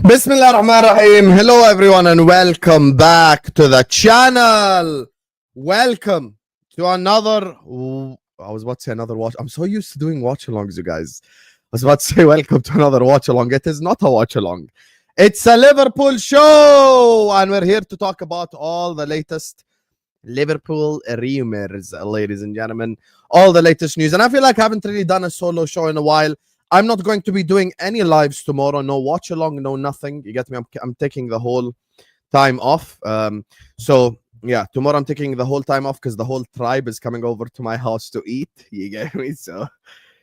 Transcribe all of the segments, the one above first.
Bismillah ar-Rahman ar-Rahim. Hello everyone and welcome back to the channel. Welcome to another, I was about to say another watch. I'm so used to doing watch alongs, you guys. I was about to say welcome to another watch along. It is not a watch along. It's a Liverpool show and we're here to talk about all the latest Liverpool rumors, ladies and gentlemen. All the latest news. And I feel like I haven't really done a solo show in a while. I'm not going to be doing any lives tomorrow. No watch along, no nothing. You get me? I'm taking the whole time off. So yeah, tomorrow I'm taking the whole time off because the whole tribe is coming over to my house to eat. You get me? So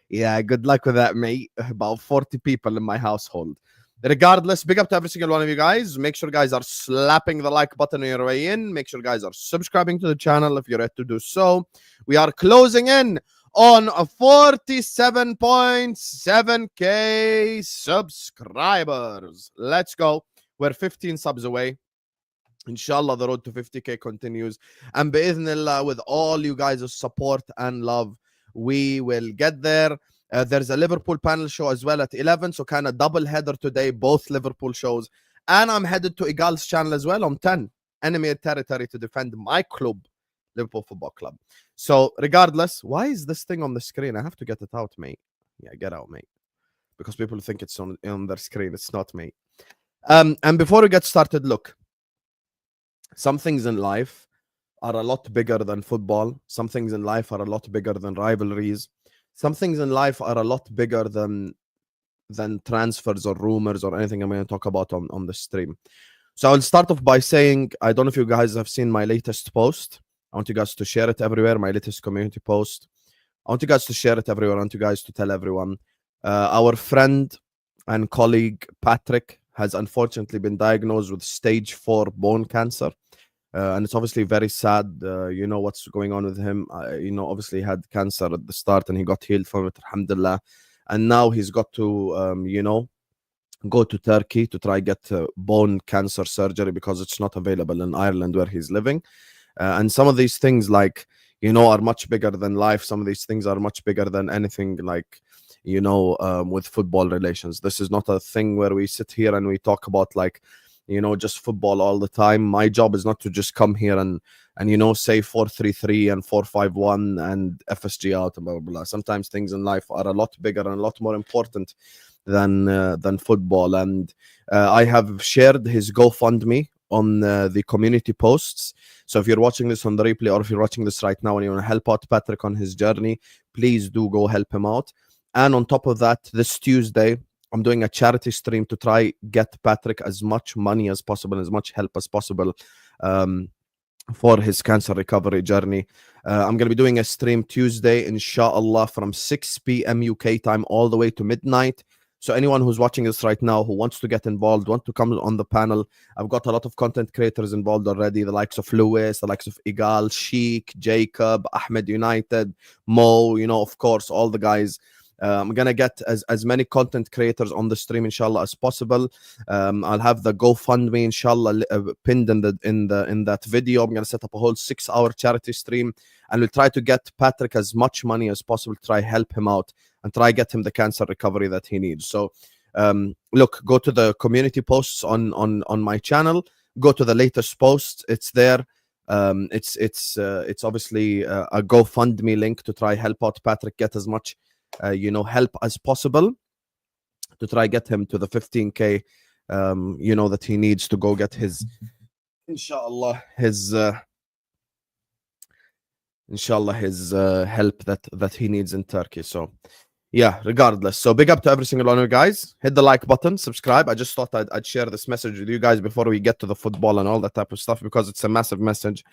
yeah, good luck with that, mate. About 40 people in my household. Regardless, big up to every single one of you guys. Make sure guys are slapping the like button on your way in. Make sure guys are subscribing to the channel if you're ready to do so. We are closing in on 47.7k subscribers. Let's go. We're 15 subs away. Inshallah, the road to 50k continues. And bi'idhnillah, with all you guys' support and love, we will get there. There's a Liverpool panel show as well at 11. So kind of double header today, both Liverpool shows. And I'm headed to Igal's channel as well on 10. Enemy territory to defend my club, Liverpool Football Club. So regardless, why is this thing on the screen? I have to get it out, mate. Yeah, get out, mate. Because people think it's on their screen. It's not, mate. And before we get started, look. Some things in life are a lot bigger than football. Some things in life are a lot bigger than rivalries. Some things in life are a lot bigger than transfers or rumors or anything I'm going to talk about on the stream. So I'll start off by saying, I don't know if you guys have seen my latest post. I want you guys to share it everywhere, my latest community post. I want you guys to share it everywhere. I want you guys to tell everyone. Our friend and colleague, Patrick, has unfortunately been diagnosed with stage 4 bone cancer. And it's obviously very sad. You know what's going on with him. Obviously he had cancer at the start and he got healed from it, alhamdulillah. And now he's got to, go to Turkey to try get bone cancer surgery because it's not available in Ireland where he's living. And some of these things, like, are much bigger than life. Some of these things are much bigger than anything, like, with football relations. This is not a thing where we sit here and we talk about, like, just football all the time. My job is not to just come here and say 4-3-3 and 4-5-1 and FSG out and blah, blah, blah. Sometimes things in life are a lot bigger and a lot more important than football. And I have shared his GoFundMe on the community posts. So if you're watching this on the replay or if you're watching this right now and you want to help out Patrick on his journey, please do go help him out. And on top of that, this Tuesday, I'm doing a charity stream to try get Patrick as much money as possible, as much help as possible for his cancer recovery journey. I'm going to be doing a stream Tuesday, inshallah, from 6 p.m. UK time all the way to midnight. So anyone who's watching this right now who wants to get involved, want to come on the panel, I've got a lot of content creators involved already, the likes of Lewis, the likes of Igal, Sheik, Jacob, Ahmed United, Mo, of course, all the guys. I'm gonna get as many content creators on the stream, inshallah, as possible. I'll have the GoFundMe, inshallah, pinned in that video. I'm gonna set up a whole 6-hour charity stream, and we'll try to get Patrick as much money as possible to try help him out and try get him the cancer recovery that he needs. So look, go to the community posts on my channel, go to the latest posts, it's there. It's obviously a GoFundMe link to try help out Patrick get as much help as possible to try get him to the 15k that he needs to go get his inshallah his help that he needs in Turkey. So yeah, regardless, so big up to every single one of you guys. Hit the like button, subscribe. I just thought I'd share this message with you guys before we get to the football and all that type of stuff, because it's a massive message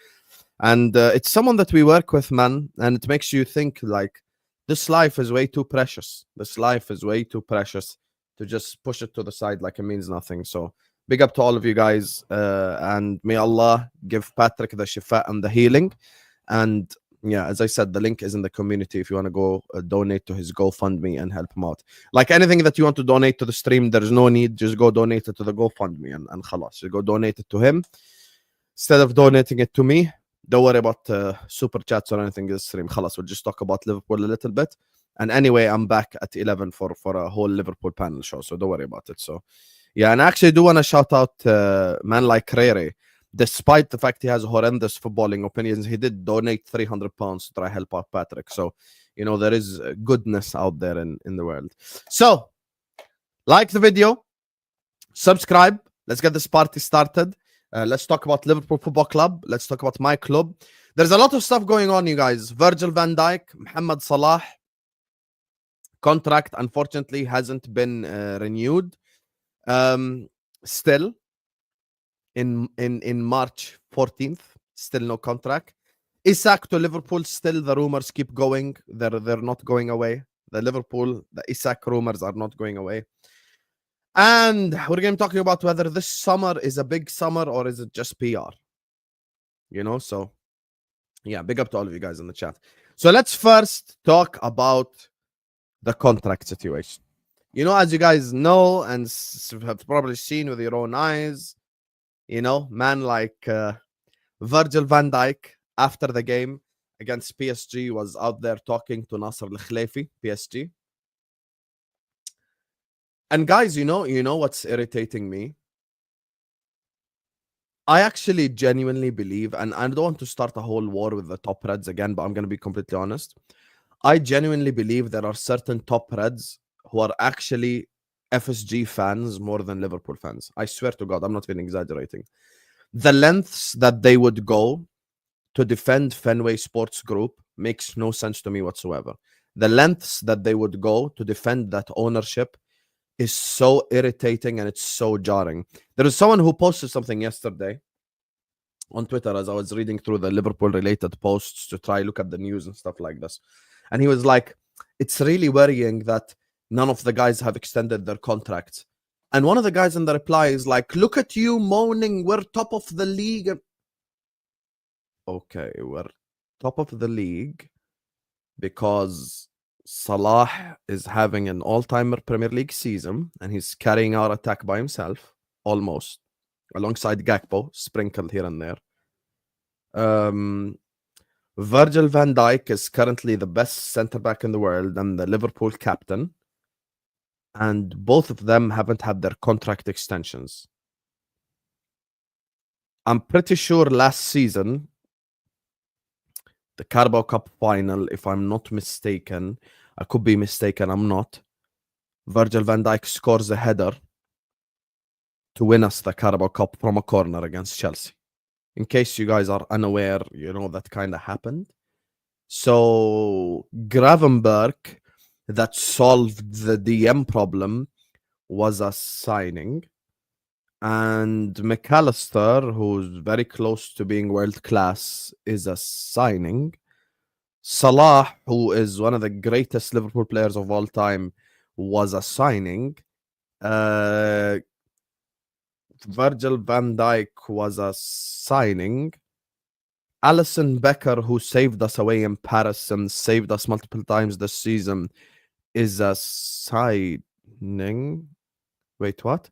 and it's someone that we work with, man, and it makes you think, like, this life is way too precious. This life is way too precious to just push it to the side like it means nothing. So big up to all of you guys, and may Allah give Patrick the shifa and the healing. And yeah, as I said, the link is in the community if you want to go donate to his GoFundMe and help him out. Like anything that you want to donate to the stream, there's no need. Just go donate it to the GoFundMe and khalas. You go donate it to him instead of donating it to me. Don't worry about super chats or anything in the stream. Khalas, we'll just talk about Liverpool a little bit. And anyway, I'm back at 11 for a whole Liverpool panel show. So don't worry about it. So Yeah, and I actually do want to shout out man like Rere. Despite the fact he has horrendous footballing opinions, he did donate £300 to try help out Patrick. So, there is goodness out there in the world. So, like the video, subscribe. Let's get this party started. Let's talk about Liverpool Football Club. Let's talk about my club. There's a lot of stuff going on, you guys. Virgil van Dijk, Mohamed Salah contract, unfortunately, hasn't been renewed. Still, in March 14th, still no contract. Isak to Liverpool, still the rumors keep going. They're not going away. The Isak rumors are not going away. And we're going to be talking about whether this summer is a big summer or is it just PR. So yeah, big up to all of you guys in the chat. So let's first talk about the contract situation. As you guys know and have probably seen with your own eyes, man like Virgil van Dijk after the game against PSG was out there talking to Nasser Al-Khelaifi, PSG. And guys, you know what's irritating me? I actually genuinely believe, and I don't want to start a whole war with the top Reds again, but I'm going to be completely honest. I genuinely believe there are certain top Reds who are actually FSG fans more than Liverpool fans. I swear to God, I'm not even exaggerating. The lengths that they would go to defend Fenway Sports Group makes no sense to me whatsoever. The lengths that they would go to defend that ownership is so irritating and it's so jarring. There was someone who posted something yesterday on Twitter as I was reading through the Liverpool related posts to try look at the news and stuff like this. And he was like, it's really worrying that none of the guys have extended their contracts. And one of the guys in the reply is like, look at you moaning, we're top of the league. Okay, we're top of the league because Salah is having an all-timer Premier League season and he's carrying our attack by himself, almost, alongside Gakpo, sprinkled here and there. Virgil van Dijk is currently the best centre-back in the world and the Liverpool captain. And both of them haven't had their contract extensions. I'm pretty sure last season, the Carabao Cup final, if I'm not mistaken, I could be mistaken, I'm not. Virgil van Dijk scores a header to win us the Carabao Cup from a corner against Chelsea. In case you guys are unaware, that kind of happened. So Gravenberg, that solved the DM problem, was a signing. And McAllister, who's very close to being world class, is a signing. Salah, who is one of the greatest Liverpool players of all time, was a signing. Virgil van Dijk was a signing. Alisson Becker, who saved us away in Paris and saved us multiple times this season, is a signing. Wait, what?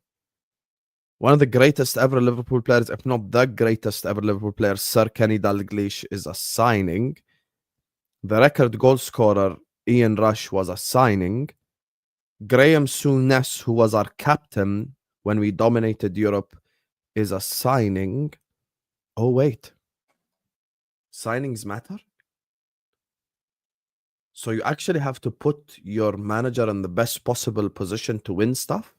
One of the greatest ever Liverpool players, if not the greatest ever Liverpool player, Sir Kenny Dalglish, is a signing. The record goal scorer, Ian Rush, was a signing. Graham Souness, who was our captain when we dominated Europe, is a signing. Oh, wait. Signings matter? So you actually have to put your manager in the best possible position to win stuff?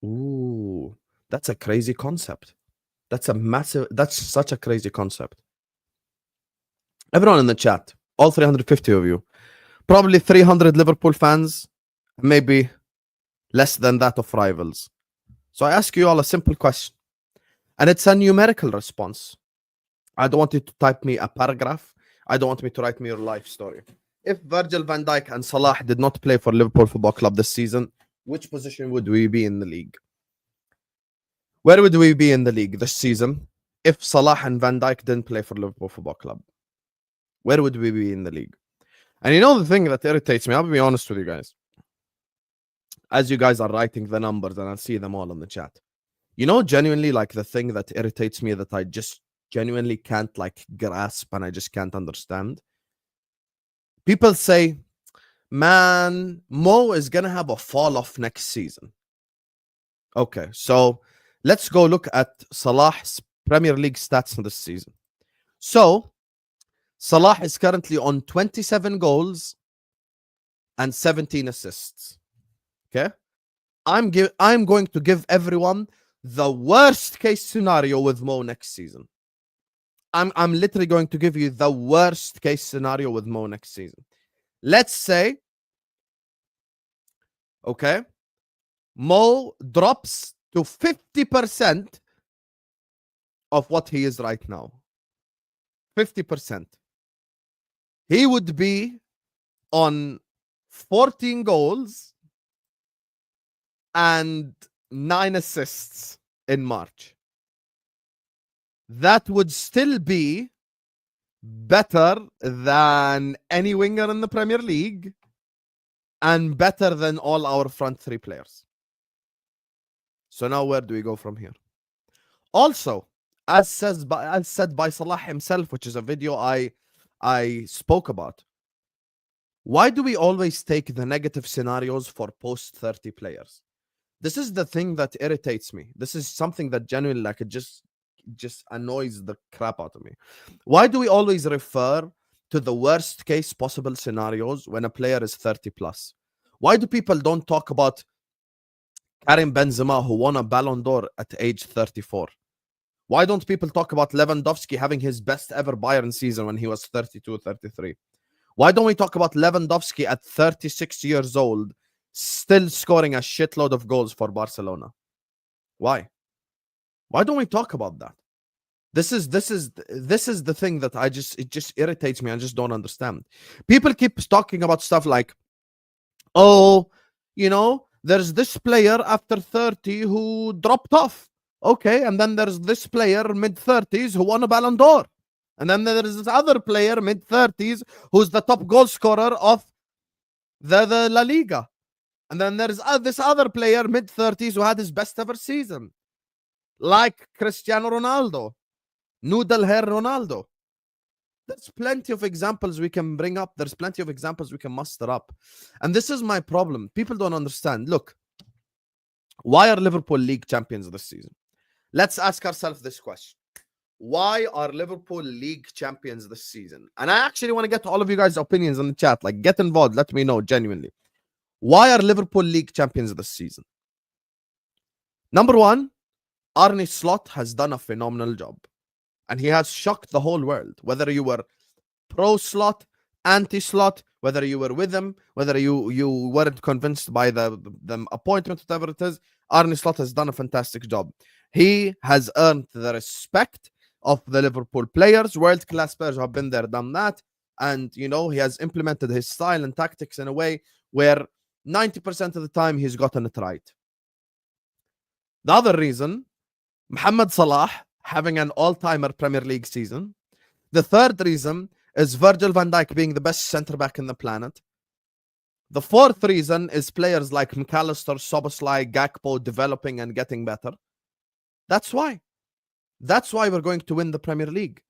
Ooh, that's a crazy concept. That's such a crazy concept. Everyone in the chat, all 350 of you, probably 300 Liverpool fans, maybe less than that of rivals. So I ask you all a simple question, and it's a numerical response. I don't want you to type me a paragraph. I don't want me to write me your life story. If Virgil van Dijk and Salah did not play for Liverpool Football Club this season, which position would we be in the league? Where would we be in the league this season if Salah and Van Dijk didn't play for Liverpool Football Club? Where would we be in the league? And the thing that irritates me, I'll be honest with you guys. As you guys are writing the numbers, and I'll see them all in the chat. Genuinely, like the thing that irritates me that I just genuinely can't grasp and I just can't understand. People say, man, Mo is going to have a fall off next season. Okay, so let's go look at Salah's Premier League stats this season. So Salah is currently on 27 goals and 17 assists. Okay, I'm going to give everyone the worst case scenario with Mo next season. I'm literally going to give you the worst case scenario with Mo next season. Let's say, okay, Mo drops to 50% of what he is right now. 50%. He would be on 14 goals and 9 assists in March. That would still be better than any winger in the Premier League and better than all our front three players. So now where do we go from here? Also, as said by Salah himself, which is a video I spoke about, why do we always take the negative scenarios for post 30 players? This is the thing that irritates me. This is something that genuinely, like, it just annoys the crap out of me. Why do we always refer to the worst case possible scenarios when a player is 30 plus? Why do people don't talk about Karim Benzema, who won a Ballon d'Or at age 34? Why don't people talk about Lewandowski having his best ever Bayern season when he was 32, 33? Why don't we talk about Lewandowski at 36 years old still scoring a shitload of goals for Barcelona? Why? Why don't we talk about that? This is the thing that it just irritates me. I just don't understand. People keep talking about stuff like, oh, you know, there's this player after 30 who dropped off. Okay, and then there's this player mid-30s who won a Ballon d'Or. And then there's this other player mid-30s who's the top goal scorer of the La Liga. And then there's this other player mid-30s who had his best ever season, like Cristiano Ronaldo, Noodle Hair Ronaldo. There's plenty of examples we can bring up. There's plenty of examples we can muster up. And this is my problem. People don't understand. Look, why are Liverpool league champions this season? Let's ask ourselves this question. Why are Liverpool league champions this season? And I actually want to get all of you guys' opinions in the chat. Like, get involved. Let me know genuinely. Why are Liverpool league champions this season? Number one, Arne Slot has done a phenomenal job. And he has shocked the whole world. Whether you were pro-Slot, anti-Slot, whether you were with him, whether you weren't convinced by the appointment, whatever it is, Arne Slot has done a fantastic job. He has earned the respect of the Liverpool players. World-class players have been there, done that. And, you know, he has implemented his style and tactics in a way where 90% of the time he's gotten it right. The other reason, Mohamed Salah having an all-timer Premier League season. The third reason is Virgil van Dijk being the best centre-back in the planet. The fourth reason is players like McAllister, Szoboszlai, Gakpo developing and getting better. That's why. That's why we're going to win the Premier League.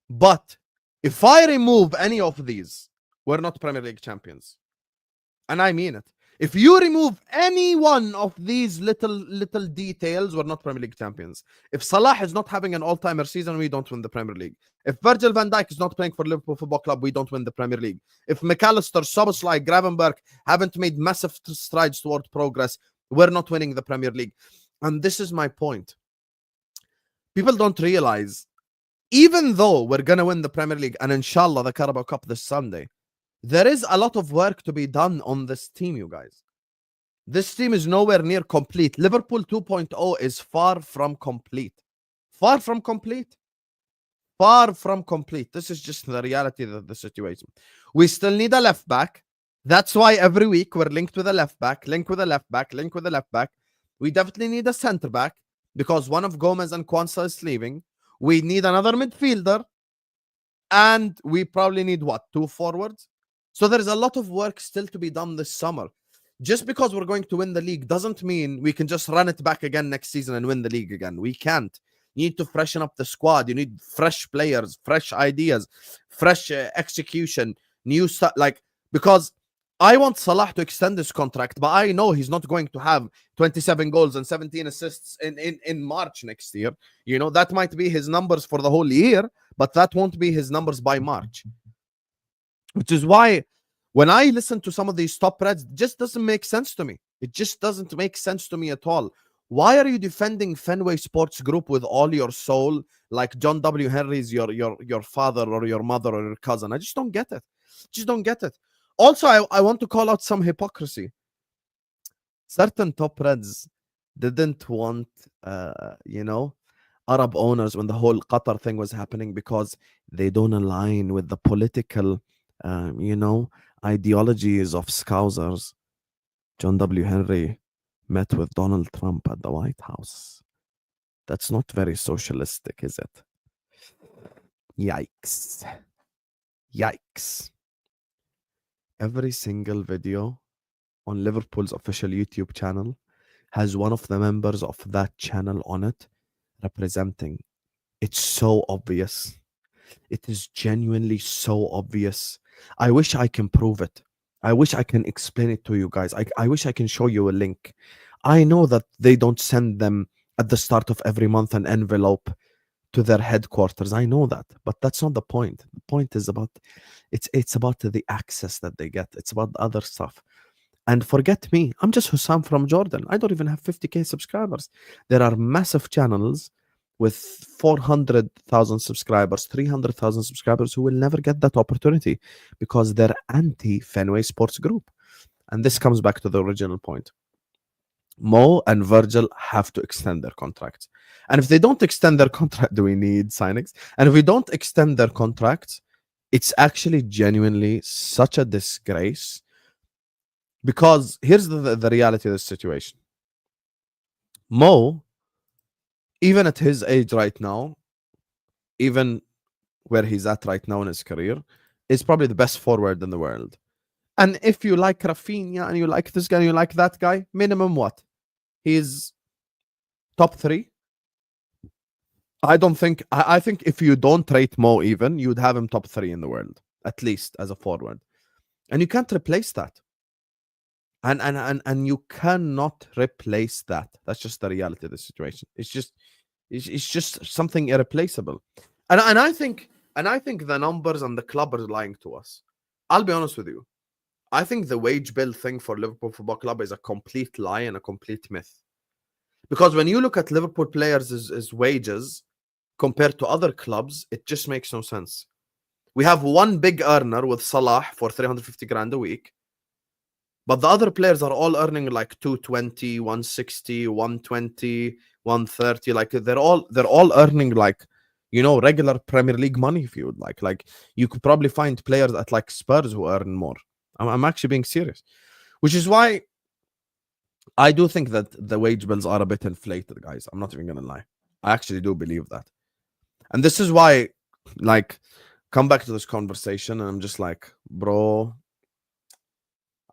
But if I remove any of these, we're not Premier League champions. And I mean it. If you remove any one of these little details, we're not Premier League champions. If Salah is not having an all-timer season, we don't win the Premier League. If Virgil van Dijk is not playing for Liverpool Football Club, we don't win the Premier League. If McAllister, Szoboszlai, Gravenberch haven't made massive strides toward progress, we're not winning the Premier League. And this is my point. People don't realize, even though we're going to win the Premier League and inshallah the Carabao Cup this Sunday, there is a lot of work to be done on this team, you guys. This team is nowhere near complete. Liverpool 2.0 is far from complete. Far from complete. Far from complete. This is just the reality of the situation. We still need a left back. That's why every week we're linked with a left back, link with a left back, link with a left back. We definitely need a centre back because one of Gomez and Kwanzaa is leaving. We need another midfielder. And we probably need, what, 2 forwards? So there's a lot of work still to be done this summer. Just because we're going to win the league doesn't mean we can just run it back again next season and win the league again. We can't. You need to freshen up the squad. You need fresh players, fresh ideas, fresh execution, new stuff. Like, because I want Salah to extend his contract, but I know he's not going to have 27 goals and 17 assists in March next year. You know, that might be his numbers for the whole year, but that won't be his numbers by March. Which is why when I listen to some of these top reds, it just doesn't make sense to me. It just doesn't make sense to me at all. Why are you defending Fenway Sports Group with all your soul, like John W. Henry's your father or your mother or your cousin? I just don't get it. Just don't get it. Also, I want to call out some hypocrisy. Certain top reds didn't want, you know, Arab owners when the whole Qatar thing was happening because they don't align with the political, you know, ideologies of Scousers. John W. Henry met with Donald Trump at the White House. That's not very socialistic, is it? Yikes. Yikes. Every single video on Liverpool's official YouTube channel has one of the members of that channel on it representing. It's so obvious. It is genuinely so obvious. I wish I can prove it. I wish I can explain it to you guys. I wish I can show you a link. I know that they don't send them at the start of every month an envelope to their headquarters. I know that, but that's not the point. The point is about it's about the access that they get. It's about the other stuff. And forget me, I'm just Husam from Jordan. I don't even have 50k subscribers. There are massive channels with 400,000 subscribers, 300,000 subscribers who will never get that opportunity because they're anti-Fenway Sports Group. And this comes back to the original point. Mo and Virgil have to extend their contracts. And if they don't extend their contract, do we need signings? And if we don't extend their contracts, it's actually genuinely such a disgrace. Because here's the reality of the situation. Mo, even at his age right now, even where he's at right now in his career, is probably the best forward in the world. And if you like Rafinha and you like this guy and you like that guy, minimum what? He's top 3. I don't think, I think if you don't rate Mo even, you'd have him top 3 in the world, at least as a forward. And you can't replace that. And you cannot replace that. That's just the reality of the situation. It's just something irreplaceable. And I think the numbers and the club are lying to us. I'll be honest with you. I think the wage bill thing for Liverpool Football Club is a complete lie and a complete myth. Because when you look at Liverpool players' wages compared to other clubs, it just makes no sense. We have one big earner with Salah for 350 grand a week. But the other players are all earning like 220, 160, 120, 130. Like they're all earning like, you know, regular Premier League money if you would like. Like you could probably find players at like Spurs who earn more. I'm actually being serious. Which is why I do think that the wage bills are a bit inflated, guys. I'm not even gonna lie. I actually do believe that. And this is why, like, come back to this conversation and I'm just like, bro,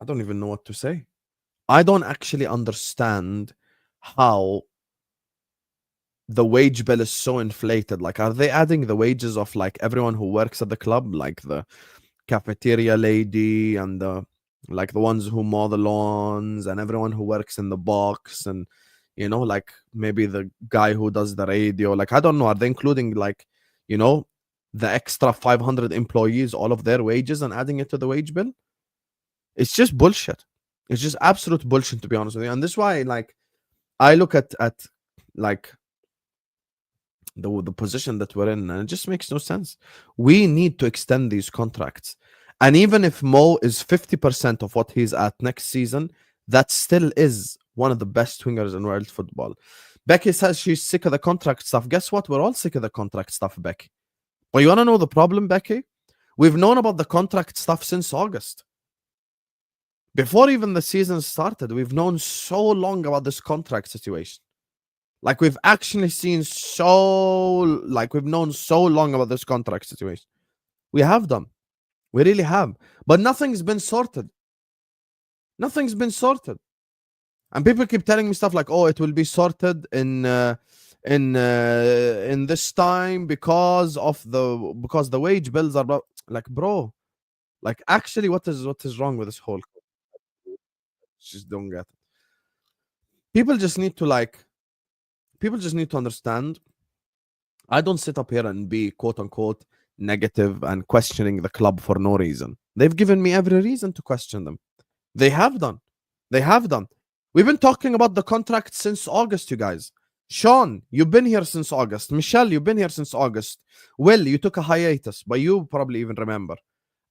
I don't even know what to say. I don't actually understand how the wage bill is so inflated. Like, are they adding the wages of like everyone who works at the club, like the cafeteria lady and the ones who mow the lawns and everyone who works in the box and, you know, like maybe the guy who does the radio? Like, I don't know. Are they including like, you know, the extra 500 employees, all of their wages and adding it to the wage bill? It's just bullshit. It's just absolute bullshit, to be honest with you. And this is why, like, I look at like the position that we're in, and it just makes no sense. We need to extend these contracts. And even if Mo is 50% of what he's at next season, that still is one of the best wingers in world football. Becky says she's sick of the contract stuff. Guess what? We're all sick of the contract stuff, Becky. But you want to know the problem, Becky? We've known about the contract stuff since August. Before even the season started, we've known so long about this contract situation. Like, we've actually seen we've known so long about this contract situation. We have them. We really have. But nothing's been sorted. Nothing's been sorted. And people keep telling me stuff like, oh, it will be sorted in this time because the wage bills are like, bro, like, actually, what is wrong with this whole Just don't get it. People just need to understand. I don't sit up here and be quote unquote negative and questioning the club for no reason. They've given me every reason to question them. They have done. We've been talking about the contract since August, you guys. Sean, you've been here since August. Michelle, you've been here since August. Will, you took a hiatus, but you probably even remember.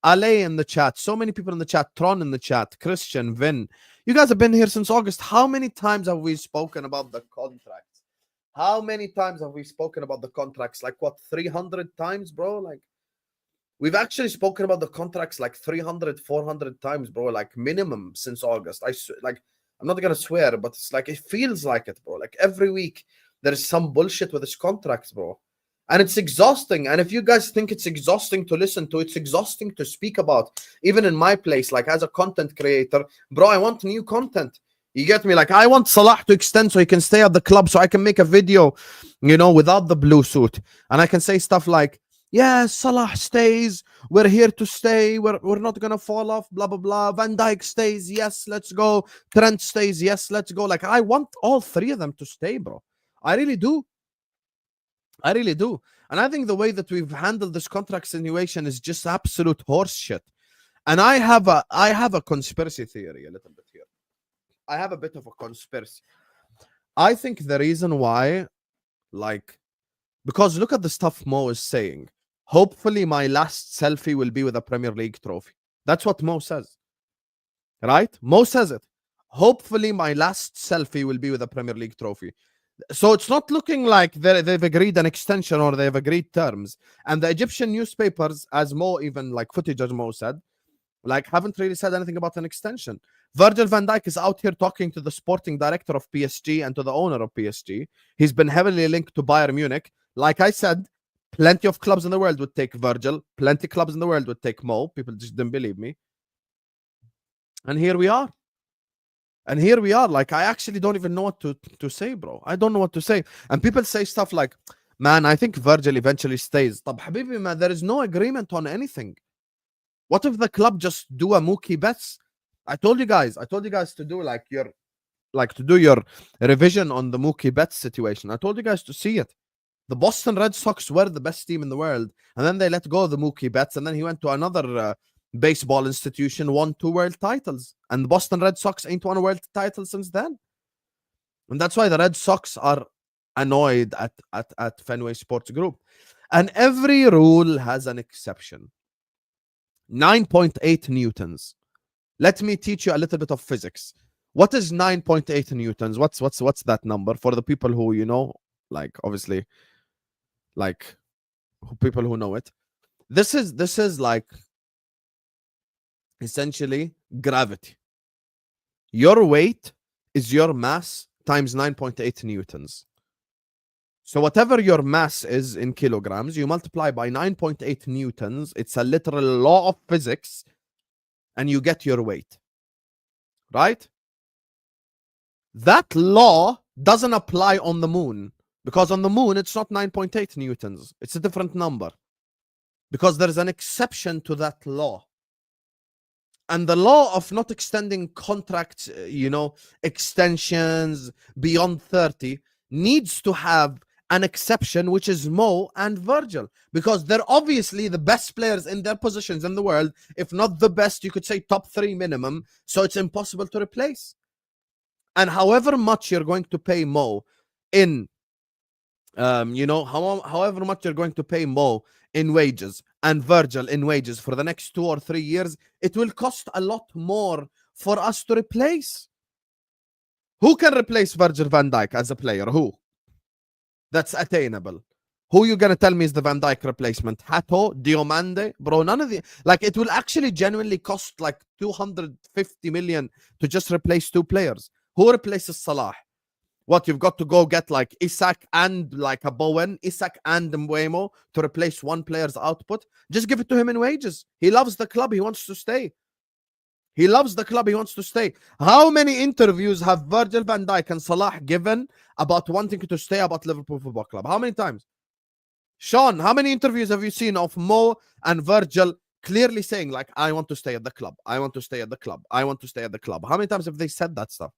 Ale in the chat. So many people in the chat. Tron in the chat. Christian, Vin. You guys have been here since August. How many times have we spoken about the contracts? How many times have we spoken about the contracts? Like what, 300 times, bro? Like, we've actually spoken about the contracts like 300, 400 times, bro. Like minimum since August. I'm not gonna swear, but it's like, it feels like it, bro. Like every week there is some bullshit with this contracts, bro. And it's exhausting. And if you guys think it's exhausting to listen to, it's exhausting to speak about. Even in my place, like as a content creator, bro, I want new content. You get me? Like I want Salah to extend so he can stay at the club, so I can make a video, you know, without the blue suit. And I can say stuff like, yeah, Salah stays. We're here to stay. We're not going to fall off, blah, blah, blah. Van Dijk stays. Yes, let's go. Trent stays. Yes, let's go. Like I want all three of them to stay, bro. I really do. And I think the way that we've handled this contract situation is just absolute horse shit. And I have a conspiracy theory a little bit here. I have a bit of a conspiracy. I think the reason why, like, because look at the stuff Mo is saying. Hopefully my last selfie will be with a Premier League trophy. That's what Mo says. Right? Mo says it. Hopefully my last selfie will be with a Premier League trophy. So it's not looking like they've agreed an extension or they've agreed terms. And the Egyptian newspapers, as Mo, even like footage as Mo said, like haven't really said anything about an extension. Virgil van Dijk is out here talking to the sporting director of PSG and to the owner of PSG. He's been heavily linked to Bayern Munich. Like I said, plenty of clubs in the world would take Virgil. Plenty of clubs in the world would take Mo. People just didn't believe me. And here we are. Like, I actually don't even know what to say, bro. I don't know what to say. And people say stuff like, man, I think Virgil eventually stays. Tab habibi, man, there is no agreement on anything. What if the club just do a Mookie Betts? I told you guys to do your revision on the Mookie Betts situation. I told you guys to see it. The Boston Red Sox were the best team in the world, and then they let go of the Mookie Betts, and then he went to another baseball institution, won 2 world titles, and the Boston Red Sox ain't won a world title since then. And that's why the Red Sox are annoyed at Fenway Sports Group. And every rule has an exception. 9.8 newtons. Let me teach you a little bit of physics. What is 9.8 newtons? What's that number for the people who, you know, like obviously, like people who know it? This is like essentially gravity. Your weight is your mass times 9.8 newtons. So whatever your mass is in kilograms, you multiply by 9.8 newtons. It's a literal law of physics, and you get your weight. Right? That law doesn't apply on the moon, because on the moon, it's not 9.8 newtons. It's a different number, because there's an exception to that law. And the law of not extending contracts, you know, extensions beyond 30 needs to have an exception, which is Mo and Virgil, because they're obviously the best players in their positions in the world. If not the best, you could say top 3 minimum. So it's impossible to replace. And however much you're going to pay Mo in, you know, however much you're going to pay Mo in wages and Virgil in wages for the next 2 or 3 years, it will cost a lot more for us to replace. Who can replace Virgil van Dijk as a player? Who? That's attainable. Who you gonna tell me is the Van Dijk replacement? Hato, Diomande, bro? None of the, like, it will actually genuinely cost like 250 million to just replace 2 players. Who replaces Salah? What, you've got to go get like Isak and like a Bowen, Isak and Mbuemo to replace 1 player's output? Just give it to him in wages. He loves the club. He wants to stay. He loves the club. He wants to stay. How many interviews have Virgil van Dijk and Salah given about wanting to stay about Liverpool Football Club? How many times? Sean, how many interviews have you seen of Mo and Virgil clearly saying like, I want to stay at the club. I want to stay at the club. I want to stay at the club. How many times have they said that stuff?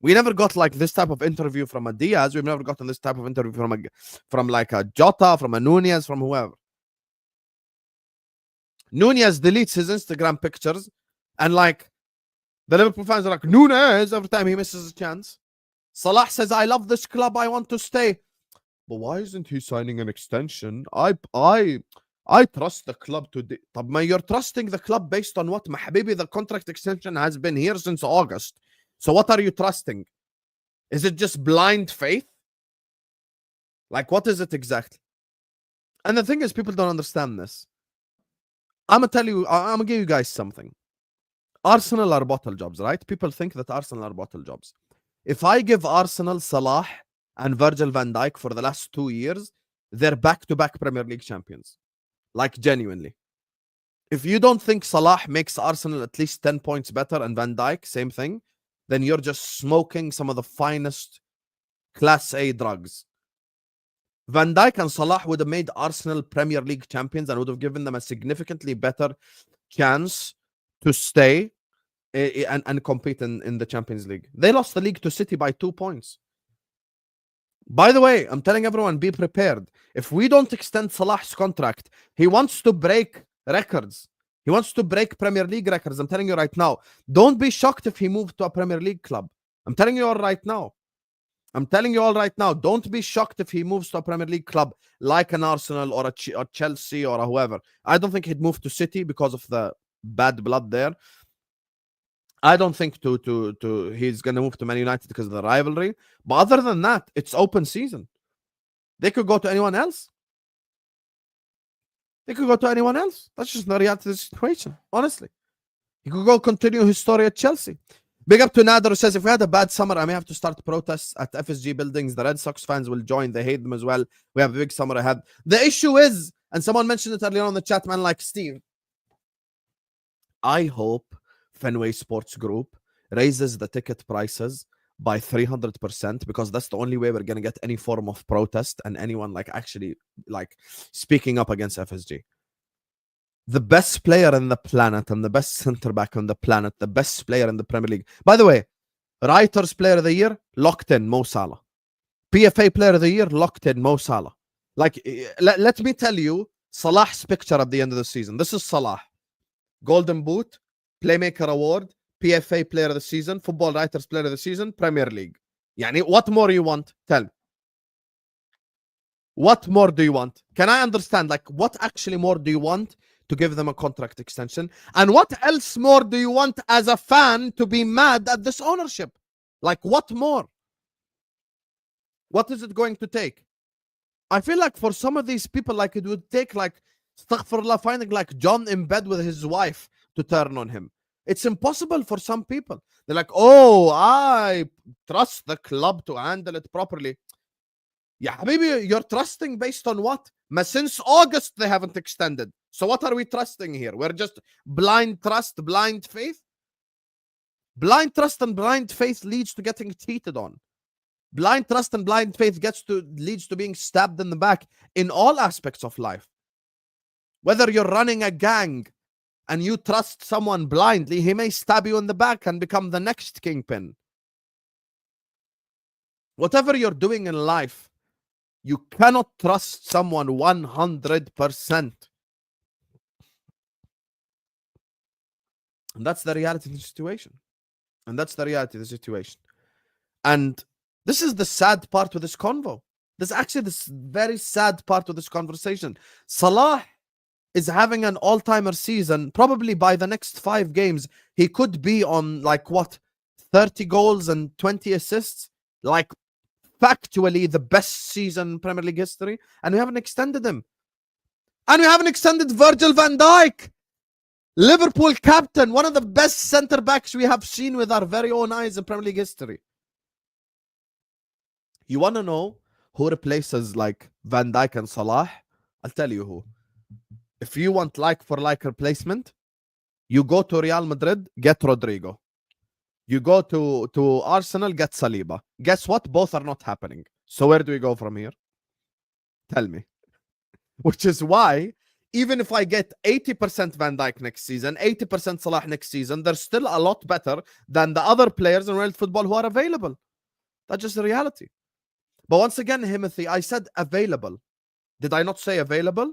We never got like this type of interview from a Diaz. We've never gotten this type of interview from like a Jota, from a Nunez, from whoever. Nunez deletes his Instagram pictures, and like the Liverpool fans are like, Nunez every time he misses a chance. Salah says, I love this club, I want to stay. But why isn't he signing an extension? I trust the club to طب you're trusting the club based on what? Habibi, the contract extension has been here since August. So what are you trusting? Is it just blind faith? Like, what is it exactly? And the thing is, people don't understand this. I'm gonna give you guys something. Arsenal are bottle jobs, right? People think that Arsenal are bottle jobs. If I give Arsenal Salah and Virgil van Dijk for the last 2 years, they're back-to-back Premier League champions. Like, genuinely. If you don't think Salah makes Arsenal at least 10 points better and Van Dijk, same thing, then you're just smoking some of the finest Class A drugs. Van Dijk and Salah would have made Arsenal Premier League champions and would have given them a significantly better chance to stay and compete in the Champions League. They lost the league to City by 2 points. By the way, I'm telling everyone, be prepared. If we don't extend Salah's contract, he wants to break records. He wants to break Premier League records. I'm telling you right now. Don't be shocked if he moved to a Premier League club. I'm telling you all right now. Don't be shocked if he moves to a Premier League club like an Arsenal or a Chelsea or a whoever. I don't think he'd move to City because of the bad blood there. I don't think he's going to move to Man United because of the rivalry. But other than that, it's open season. They could go to anyone else. That's just the reality of the situation, honestly. He could go continue his story at Chelsea. Big up to Nader, who says, if we had a bad summer, I may have to start protests at FSG buildings. The Red Sox fans will join. They hate them as well. We have a big summer ahead. The issue is, and someone mentioned it earlier on the chat, man, like Steve, I hope Fenway Sports Group raises the ticket prices by 300% because that's the only way we're going to get any form of protest and anyone like actually like speaking up against FSG. The best player in the planet and the best center back on the planet, the best player in the Premier League. By the way, Writers Player of the Year, locked in Mo Salah. PFA Player of the Year, locked in Mo Salah. Like, let me tell you Salah's picture at the end of the season. This is Salah. Golden Boot, Playmaker Award, PFA Player of the Season, Football Writers Player of the Season, Premier League. Yani, what more you want? Tell me. What more do you want? Can I understand? Like, what actually more do you want to give them a contract extension? And what else more do you want as a fan to be mad at this ownership? Like, what more? What is it going to take? I feel like for some of these people, like, it would take, like, astaghfirullah, finding like John in bed with his wife to turn on him. It's impossible for some people. They're like, oh, I trust the club to handle it properly. Yeah, maybe you're trusting based on what? Since August, they haven't extended. So what are we trusting here? We're just blind trust, blind faith? Blind trust and blind faith leads to getting cheated on. Blind trust and blind faith leads to being stabbed in the back in all aspects of life. Whether you're running a gang and you trust someone blindly, he may stab you in the back and become the next kingpin. Whatever you're doing in life, you cannot trust someone 100%. And that's the reality of the situation. And this is the sad part of this convo. This is actually this very sad part of this conversation. Salah is having an all-timer season. Probably by the next 5 games, he could be on like what? 30 goals and 20 assists. Like factually the best season in Premier League history. And we haven't extended him. And we haven't extended Virgil van Dijk. Liverpool captain, one of the best center backs we have seen with our very own eyes in Premier League history. You want to know who replaces like Van Dijk and Salah? I'll tell you who. If you want like for like replacement, you go to Real Madrid, get Rodrigo. You go to Arsenal, get Saliba. Guess what? Both are not happening. So where do we go from here? Tell me. Which is why, even if I get 80% Van Dijk next season, 80% Salah next season, they're still a lot better than the other players in world football who are available. That's just the reality. But once again, Himothy, I said available. Did I not say available?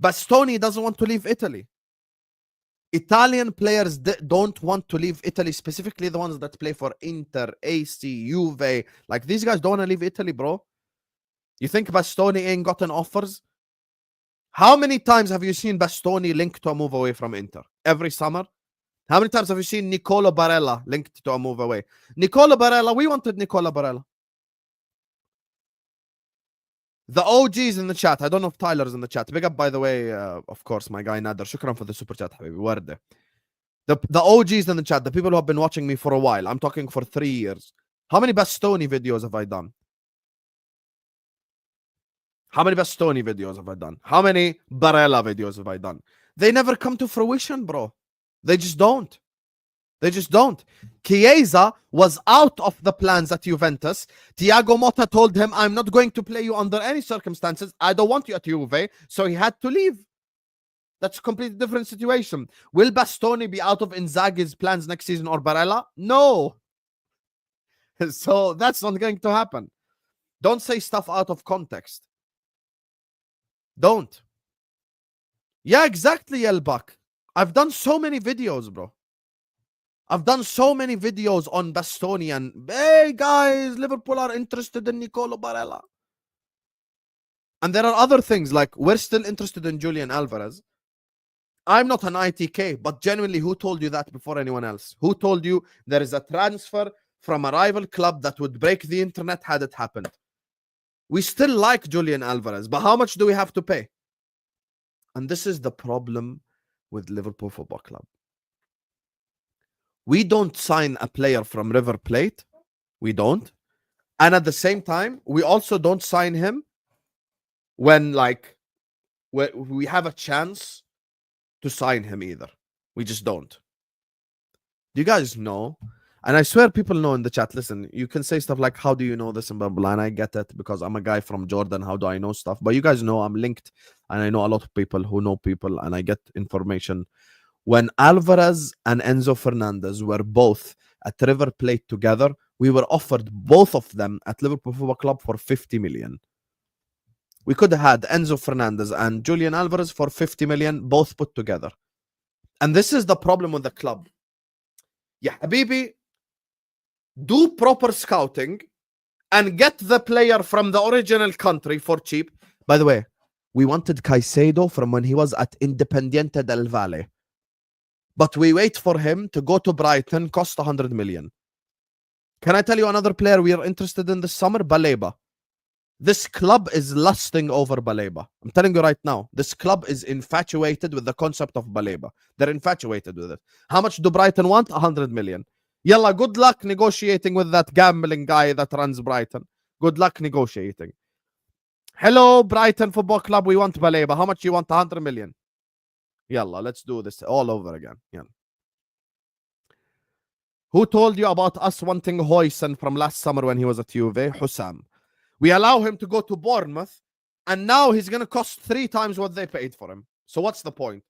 Bastoni doesn't want to leave Italy. Italian players don't want to leave Italy, specifically the ones that play for Inter, AC, Juve. Like, these guys don't want to leave Italy, bro. You think Bastoni ain't gotten offers? How many times have you seen Bastoni linked to a move away from Inter? Every summer? How many times have you seen Nicolo Barella linked to a move away? Nicolo Barella, we wanted Nicolo Barella. The OGs in the chat. I don't know if Tyler's in the chat. Big up, by the way, of course, my guy Nader. Shukran for the super chat, habibi. Werde. The OGs in the chat, the people who have been watching me for a while. I'm talking for 3 years. How many Bastoni videos have I done? How many Bastoni videos have I done? How many Barella videos have I done? They never come to fruition, bro. They just don't. They just don't. Chiesa was out of the plans at Juventus. Thiago Motta told him, I'm not going to play you under any circumstances. I don't want you at Juve. So he had to leave. That's a completely different situation. Will Bastoni be out of Inzaghi's plans next season or Barella? No. So that's not going to happen. Don't say stuff out of context. Don't. Yeah, exactly, Elbak. I've done so many videos, bro. I've done so many videos on Bastoni and, hey, guys, Liverpool are interested in Nicolo Barella. And there are other things, like we're still interested in Julian Alvarez. I'm not an ITK, but genuinely, who told you that before anyone else? Who told you there is a transfer from a rival club that would break the internet had it happened? We still like Julian Alvarez, but how much do we have to pay? And this is the problem with Liverpool Football Club. We don't sign a player from River Plate. We don't. And at the same time, we also don't sign him when, like, we have a chance to sign him either. We just don't. Do you guys know? And I swear people know in the chat. Listen, you can say stuff like, how do you know this and blah, blah, and I get it because I'm a guy from Jordan. How do I know stuff? But you guys know I'm linked and I know a lot of people who know people and I get information. When Alvarez and Enzo Fernandez were both at River Plate together, we were offered both of them at Liverpool Football Club for 50 million. We could have had Enzo Fernandez and Julian Alvarez for 50 million, both put together. And this is the problem with the club. Yeah, Habibi, do proper scouting and get the player from the original country for cheap. By the way, we wanted Caicedo from when he was at Independiente del Valle. But we wait for him to go to Brighton, cost 100 million. Can I tell you another player we are interested in this summer? Baleba. This club is lusting over Baleba. I'm telling you right now, this club is infatuated with the concept of Baleba. They're infatuated with it. How much do Brighton want? 100 million. Yalla, good luck negotiating with that gambling guy that runs Brighton. Good luck negotiating. Hello, Brighton Football Club, we want Baleba. How much you want? 100 million. Yalla, let's do this all over again. Yalla. Who told you about us wanting Husam from last summer when he was at Juve? Husam. We allow him to go to Bournemouth, and now he's going to cost 3 times what they paid for him. So what's the point?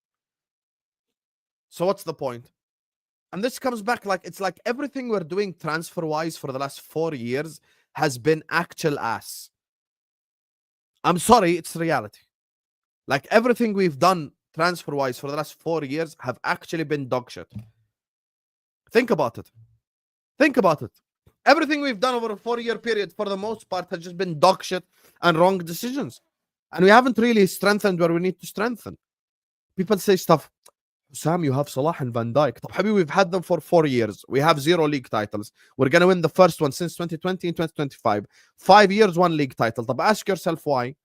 And this comes back like, it's like everything we're doing transfer-wise for the last 4 years has been actual ass. I'm sorry, it's reality. Like everything we've done transfer-wise for the last 4 years have actually been dog shit. Think about it. Everything we've done over a 4-year period, for the most part, has just been dog shit and wrong decisions. And we haven't really strengthened where we need to strengthen. People say stuff, Sam, you have Salah and Van Dijk. Habibi, we've had them for 4 years. We have 0 league titles. We're going to win the first one since 2020 and 2025. 5 years, 1 league title. Ask yourself why.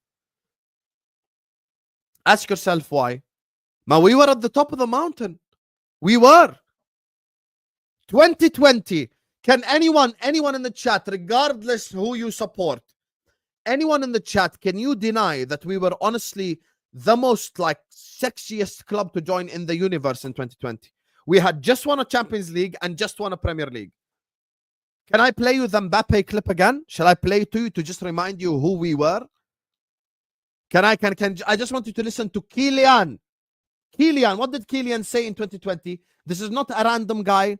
Ask yourself why. Ma, we were at the top of the mountain. We were. 2020. Can anyone in the chat, regardless who you support, anyone in the chat, can you deny that we were honestly the most like sexiest club to join in the universe in 2020? We had just won a Champions League and just won a Premier League. Can I play you the Mbappe clip again? Shall I play it to you to just remind you who we were? I just want you to listen to Kylian. Kylian, what did Kylian say in 2020? This is not a random guy.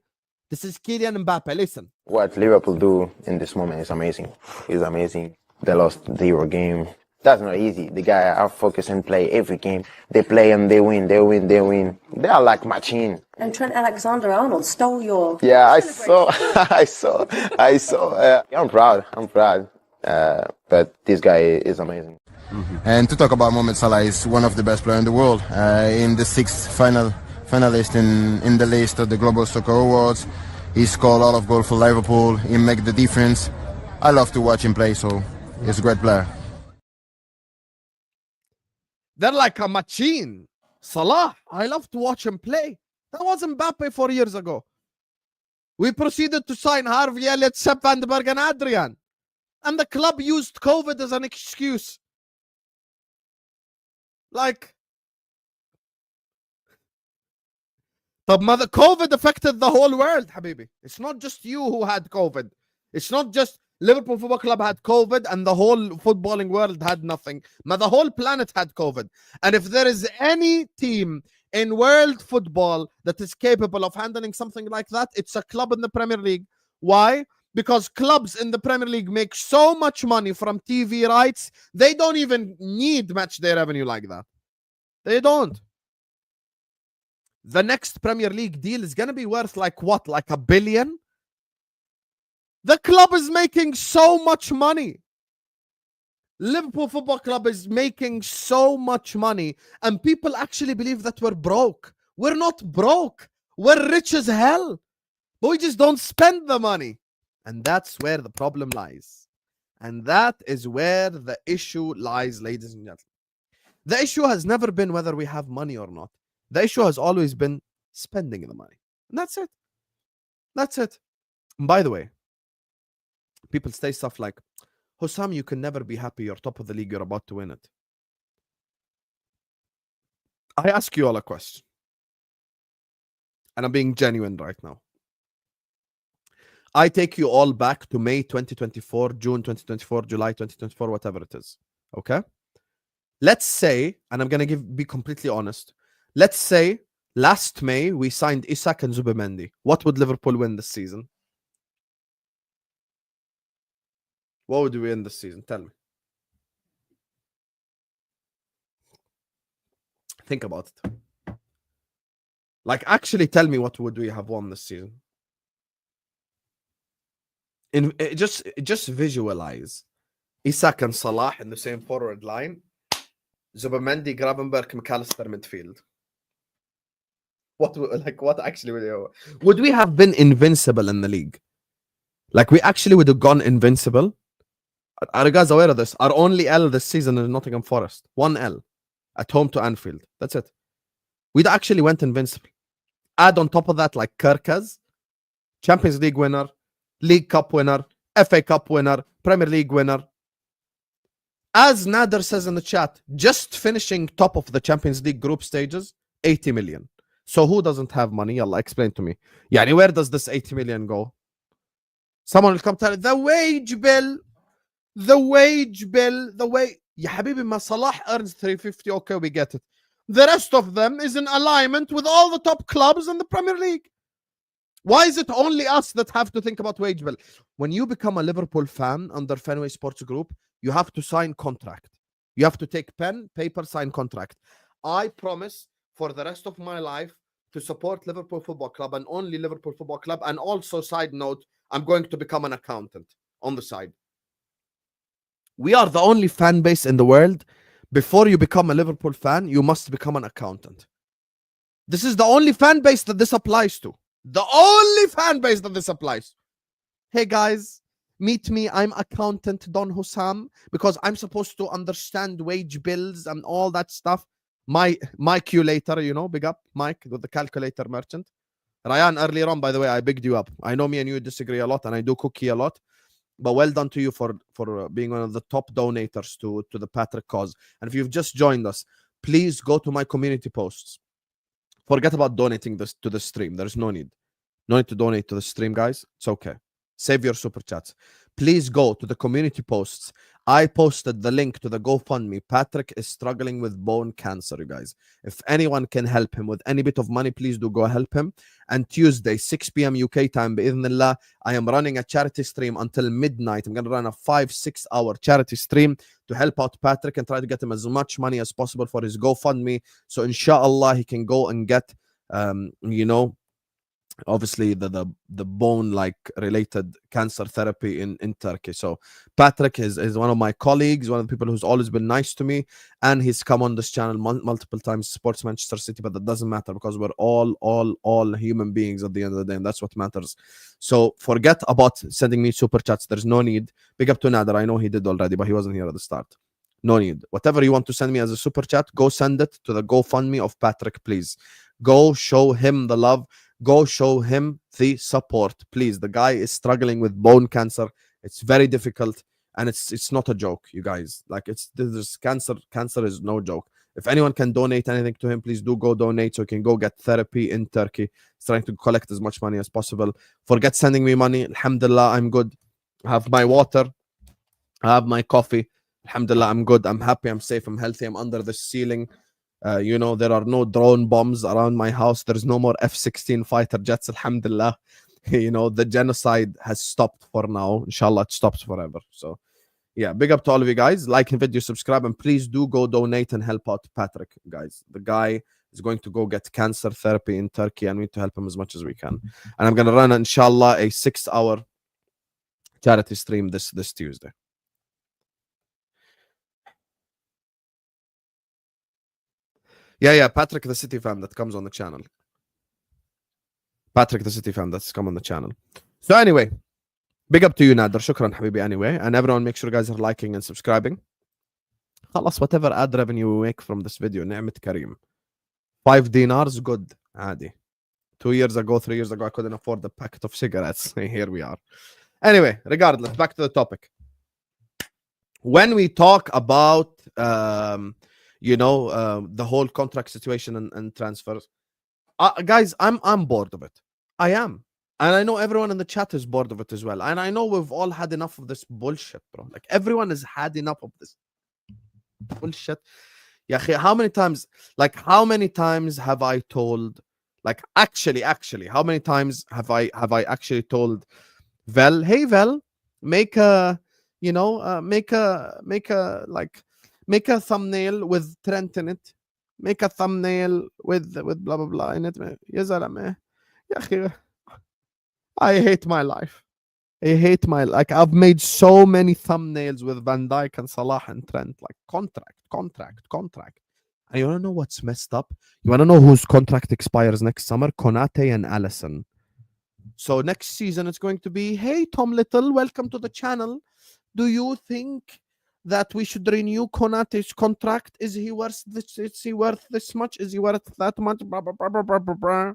This is Kylian Mbappe. Listen. What Liverpool do in this moment is amazing. It's amazing. They lost the Euro game. That's not easy. The guy are focused and play every game. They play and they win. They win. They win. They are like machine. And Trent Alexander-Arnold stole your. Yeah, I saw. I saw. I'm proud. But this guy is amazing. And to talk about Mohamed Salah, is one of the best players in the world. In the sixth finalist in the list of the Global Soccer Awards. He scored a lot of goals for Liverpool. He make the difference. I love to watch him play, so he's a great player. They're like a machine. Salah, I love to watch him play. That was Mbappe 4 years ago. We proceeded to sign Harvey Elliott, Sepp van den Berg, and Adrian. And the club used COVID as an excuse. Like, but mother, COVID affected the whole world, Habibi. It's not just you who had COVID. It's not just Liverpool Football Club had COVID and the whole footballing world had nothing. The whole planet had COVID. And if there is any team in world football that is capable of handling something like that, it's a club in the Premier League. Why? Because clubs in the Premier League make so much money from TV rights, they don't even need match day revenue like that. They don't. The next Premier League deal is going to be worth like what? Like $1 billion? The club is making so much money. Liverpool Football Club is making so much money, and people actually believe that we're broke. We're not broke. We're rich as hell. But we just don't spend the money. And that's where the problem lies. And that is where the issue lies, ladies and gentlemen. The issue has never been whether we have money or not. The issue has always been spending the money. And that's it. That's it. And by the way, people say stuff like, Husam, you can never be happy. You're top of the league. You're about to win it. I ask you all a question. And I'm being genuine right now. I take you all back to May 2024, June 2024, July 2024, whatever it is. Okay? Let's say, and I'm going to be completely honest. Let's say last May we signed Isak and Zubimendi. What would Liverpool win this season? What would we win this season? Tell me. Think about it. Like, actually tell me what would we have won this season. Just visualize Isak and Salah in the same forward line. Zubimendi, Gravenberch, McAllister midfield. What actually would we have been invincible in the league? Like, we actually would have gone invincible. Are you guys aware of this? Our only L this season is Nottingham Forest. 1 L at home to Anfield. That's it. We actually went invincible. Add on top of that, like Kirkas, Champions League winner, League Cup winner, FA Cup winner, Premier League winner. As Nader says in the chat, just finishing top of the Champions League group stages, 80 million. So who doesn't have money? Allah, explain to me. Yani, where does this 80 million go? Someone will come tell you, the wage bill. Ya Habibi, ma Salah earns 350, okay, we get it. The rest of them is in alignment with all the top clubs in the Premier League. Why is it only us that have to think about wage bill? When you become a Liverpool fan under Fenway Sports Group, you have to sign contract. You have to take pen, paper, sign contract. I promise for the rest of my life to support Liverpool Football Club and only Liverpool Football Club. And also, side note, I'm going to become an accountant on the side. We are the only fan base in the world. Before you become a Liverpool fan, you must become an accountant. This is the only fan base that this applies to. The only fan base that this applies. Hey guys, meet me. I'm accountant Don Husam, because I'm supposed to understand wage bills and all that stuff. My calculator, you know, big up Mike with the calculator merchant. Ryan, earlier on, by the way, I bigged you up. I know me and you disagree a lot, and I do cookie a lot. But well done to you for being one of the top donators to the Patrick cause. And if you've just joined us, please go to my community posts. Forget about donating this to the stream. There's no need. No need to donate to the stream, guys. It's okay. Save your super chats. Please go to the community posts. I posted the link to the GoFundMe. Patrick is struggling with bone cancer, you guys. If anyone can help him with any bit of money, please do go help him. And Tuesday, 6 p.m. UK time, bi'idhnillah, I am running a charity stream until midnight. I'm going to run a 5-6 hour charity stream to help out Patrick and try to get him as much money as possible for his GoFundMe. So inshallah, he can go and get, obviously the bone like related cancer therapy in Turkey. So Patrick is one of my colleagues, one of the people who's always been nice to me, and he's come on this channel multiple times, supports Manchester City, but that doesn't matter because we're all human beings at the end of the day, and that's what matters. So forget about sending me super chats. There's no need. Big up to Nader. I know he did already, but he wasn't here at the start. No need. Whatever you want to send me as a super chat, go send it to the GoFundMe of Patrick, please. Go show him the love. Go show him the support, please. The guy is struggling with bone cancer. It's very difficult, and it's not a joke, you guys. Like this cancer is no joke. If anyone can donate anything to him, please do go donate so he can go get therapy in Turkey. He's trying to collect as much money as possible. Forget sending me money. Alhamdulillah, I'm good. I have my water. I have my coffee. Alhamdulillah, I'm good. I'm happy. I'm safe. I'm healthy. I'm under the ceiling. There are no drone bombs around my house. There's no more F-16 fighter jets. Alhamdulillah. The genocide has stopped for now. Inshallah, it stops forever. So, yeah, big up to all of you guys. Like the video, subscribe, and please do go donate and help out Patrick, guys. The guy is going to go get cancer therapy in Turkey, and we need to help him as much as we can. And I'm going to run, inshallah, a 6-hour charity stream this Tuesday. Yeah, Patrick the City fan that comes on the channel. Patrick the City fan that's come on the channel. So anyway, big up to you, Nader. Shukran, habibi, anyway. And everyone, make sure you guys are liking and subscribing. Khalas, whatever ad revenue we make from this video, ni'mat kareem. 5 dinars, good. Adi. 2 years ago, 3 years ago, I couldn't afford the packet of cigarettes. Here we are. Anyway, regardless, back to the topic. When we talk about the whole contract situation and transfers, guys, I'm bored of it. I am, and I know everyone in the chat is bored of it as well. And I know we've all had enough of this bullshit, bro. Like everyone has had enough of this bullshit. Yeah, how many times have I told, like actually, how many times have I actually told Vel, hey Vel, make a thumbnail with Trent in it. Make a thumbnail with blah blah blah in it. Ya zalame. Ya akhi, I hate my life. I've made so many thumbnails with Van Dijk and Salah and Trent. Like contract. And you wanna know what's messed up? You wanna know whose contract expires next summer? Konate and Alisson. So next season it's going to be, hey Tom Little, welcome to the channel. Do you think that we should renew Konate's contract? Is he worth this? Is he worth this much? Is he worth that much? Blah, blah, blah, blah, blah, blah, blah.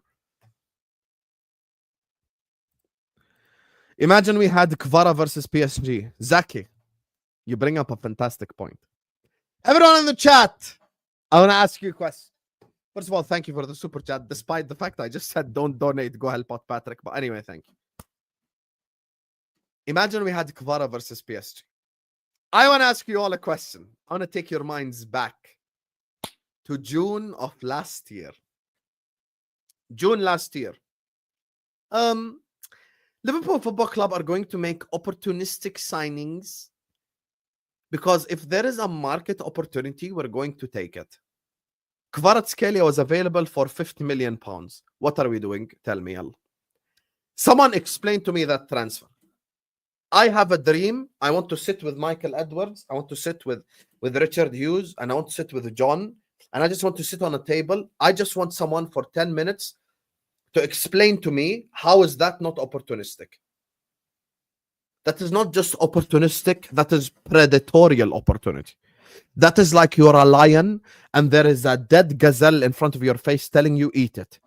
Imagine we had Kvara versus PSG. Zaki, you bring up a fantastic point. Everyone in the chat, I want to ask you a question. First of all, thank you for the super chat, despite the fact I just said don't donate, go help out Patrick. But anyway, thank you. Imagine we had Kvara versus PSG. I want to ask you all a question. I want to take your minds back to June of last year. Liverpool Football Club are going to make opportunistic signings because if there is a market opportunity, we're going to take it. Kvaratskhelia was available for £50 million. What are we doing? Tell me, Allah. Someone explain to me that transfer. I have a dream. I want to sit with Michael Edwards. I want to sit with Richard Hughes, and I want to sit with John. And I just want to sit on a table. I just want someone for 10 minutes to explain to me how is that not opportunistic. That is not just opportunistic. That is predatorial opportunity. That is like you're a lion and there is a dead gazelle in front of your face telling you eat it.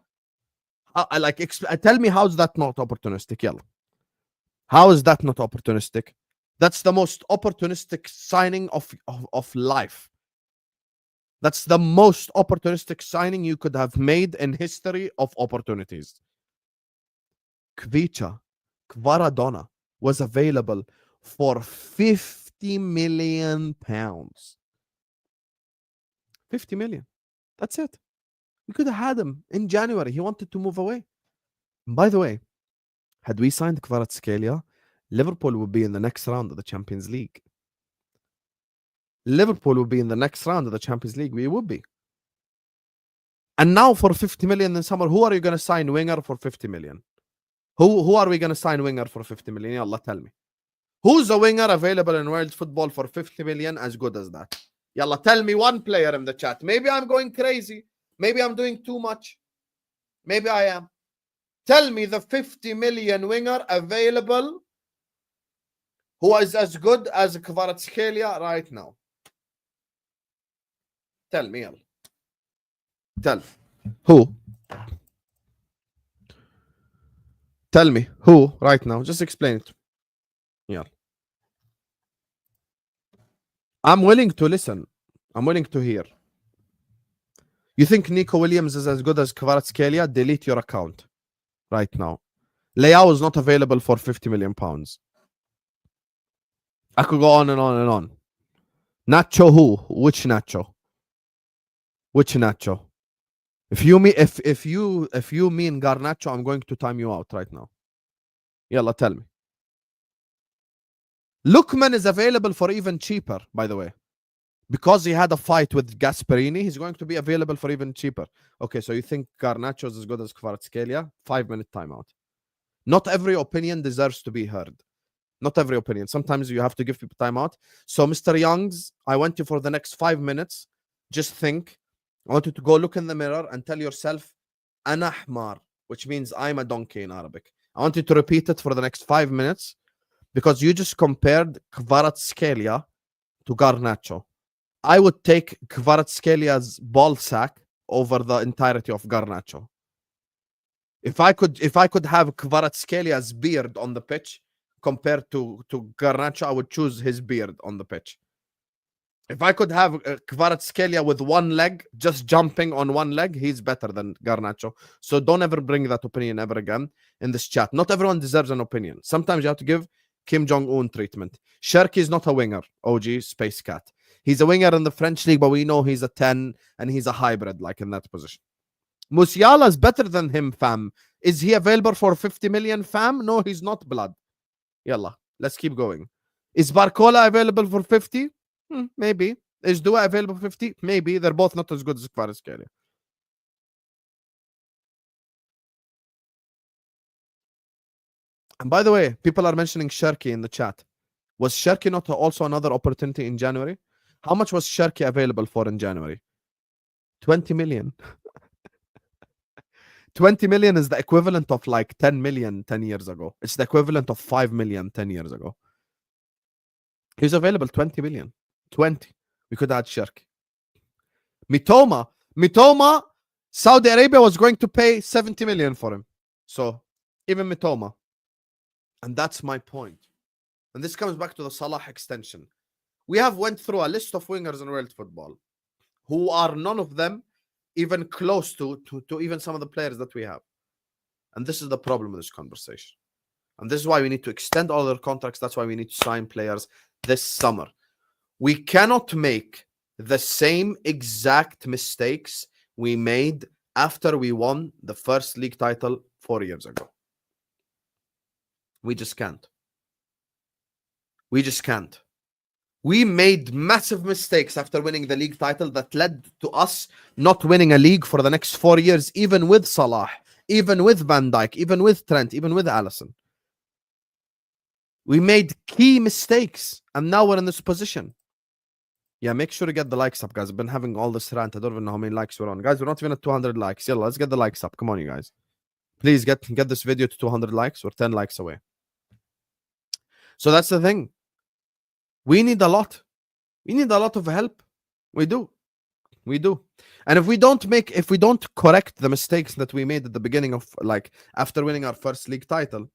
Tell me how's that not opportunistic, yalla. How is that not opportunistic? That's the most opportunistic signing of life. That's the most opportunistic signing you could have made in history of opportunities. Kvicha, Kvaradona, was available for £50 million. 50 million. That's it. We could have had him in January. He wanted to move away. And by the way, had we signed Kvaratskhelia, Liverpool would be in the next round of the Champions League. Liverpool would be in the next round of the Champions League. We would be. And now for 50 million in summer, who are you going to sign winger for 50 million? Who are we going to sign winger for 50 million? Ya Allah, tell me. Who's a winger available in world football for 50 million as good as that? Yalla, tell me one player in the chat. Maybe I'm going crazy. Maybe I'm doing too much. Maybe I am. Tell me the 50 million winger available who is as good as Kvaratskhelia right now. Tell me, yalla. Tell. Who? Tell me who right now. Just explain it. Yeah. I'm willing to listen. I'm willing to hear. You think Nico Williams is as good as Kvaratskhelia? Delete your account right now. Leao is not available for 50 million pounds. I could go on and on and on. Nacho who? Which Nacho? Which Nacho? If you mean Garnacho, I'm going to time you out right now. Yalla, tell me. Lookman is available for even cheaper, by the way. Because he had a fight with Gasperini, he's going to be available for even cheaper. Okay, so you think Garnacho is as good as Kvaratskhelia? 5-minute timeout. Not every opinion deserves to be heard. Not every opinion. Sometimes you have to give people time out. So, Mr. Youngs, I want you for the next 5 minutes. Just think. I want you to go look in the mirror and tell yourself, Ana Hmar, which means I'm a donkey in Arabic. I want you to repeat it for the next 5 minutes because you just compared Kvaratskhelia to Garnacho. I would take Kvaratskelia's ball sack over the entirety of Garnacho. If I could have Kvaratskelia's beard on the pitch compared to Garnacho, I would choose his beard on the pitch. If I could have Kvaratskhelia with one leg, just jumping on one leg, he's better than Garnacho. So don't ever bring that opinion ever again in this chat. Not everyone deserves an opinion. Sometimes you have to give Kim Jong-un treatment. Cherki is not a winger, OG Space Cat. He's a winger in the French league, but we know he's a 10 and he's a hybrid, like in that position. Musiala is better than him, fam. Is he available for 50 million, fam? No, he's not, blood. Yalla, let's keep going. Is Barcola available for 50? Maybe. Is Dua available for 50? Maybe. They're both not as good as Kvaratskhelia. And by the way, people are mentioning Cherki in the chat. Was Cherki not also another opportunity in January? How much was Cherki available for in January? 20 million. 20 million is the equivalent of like 10 million 10 years ago. It's the equivalent of 5 million 10 years ago. He's available 20 million. 20. We could add Cherki. Mitoma, Saudi Arabia was going to pay 70 million for him. So, even Mitoma. And that's my point. And this comes back to the Salah extension. We have went through a list of wingers in world football who are none of them even close to even some of the players that we have. And this is the problem with this conversation. And this is why we need to extend all their contracts. That's why we need to sign players this summer. We cannot make the same exact mistakes we made after we won the first league title 4 years ago. We just can't. We just can't. We made massive mistakes after winning the league title that led to us not winning a league for the next 4 years, even with Salah, even with Van Dijk, even with Trent, even with Alisson. We made key mistakes, and now we're in this position. Yeah, make sure to get the likes up, guys. I've been having all this rant. I don't even know how many likes we're on. Guys, we're not even at 200 likes. Yeah, let's get the likes up. Come on, you guys. Please get this video to 200 likes. We're 10 likes away. So that's the thing. We need a lot. We need a lot of help. We do. We do. And if we don't correct the mistakes that we made at the beginning of, like, after winning our first league title,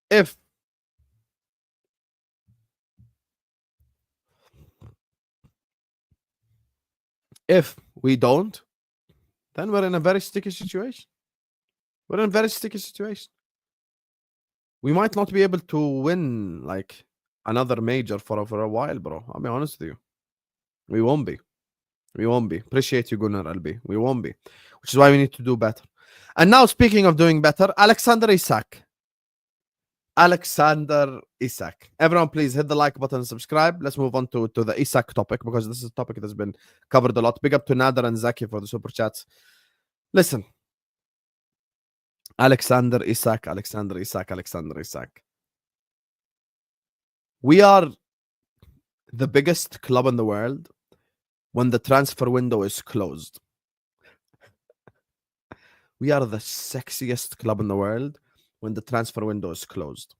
if we don't, then we're in a very sticky situation. We're in a very sticky situation. We might not be able to win like another major for a while, bro. I'll be honest with you. We won't be. We won't be. Appreciate you, Gunnar LB. We won't be. Which is why we need to do better. And now, speaking of doing better, Alexander Isak. Alexander Isak. Everyone, please hit the like button and subscribe. Let's move on to the Isak topic, because this is a topic that's been covered a lot. Big up to Nader and Zaki for the super chats. Listen. Alexander Isak, Alexander Isak, Alexander Isak. We are the biggest club in the world when the transfer window is closed. We are the sexiest club in the world when the transfer window is closed.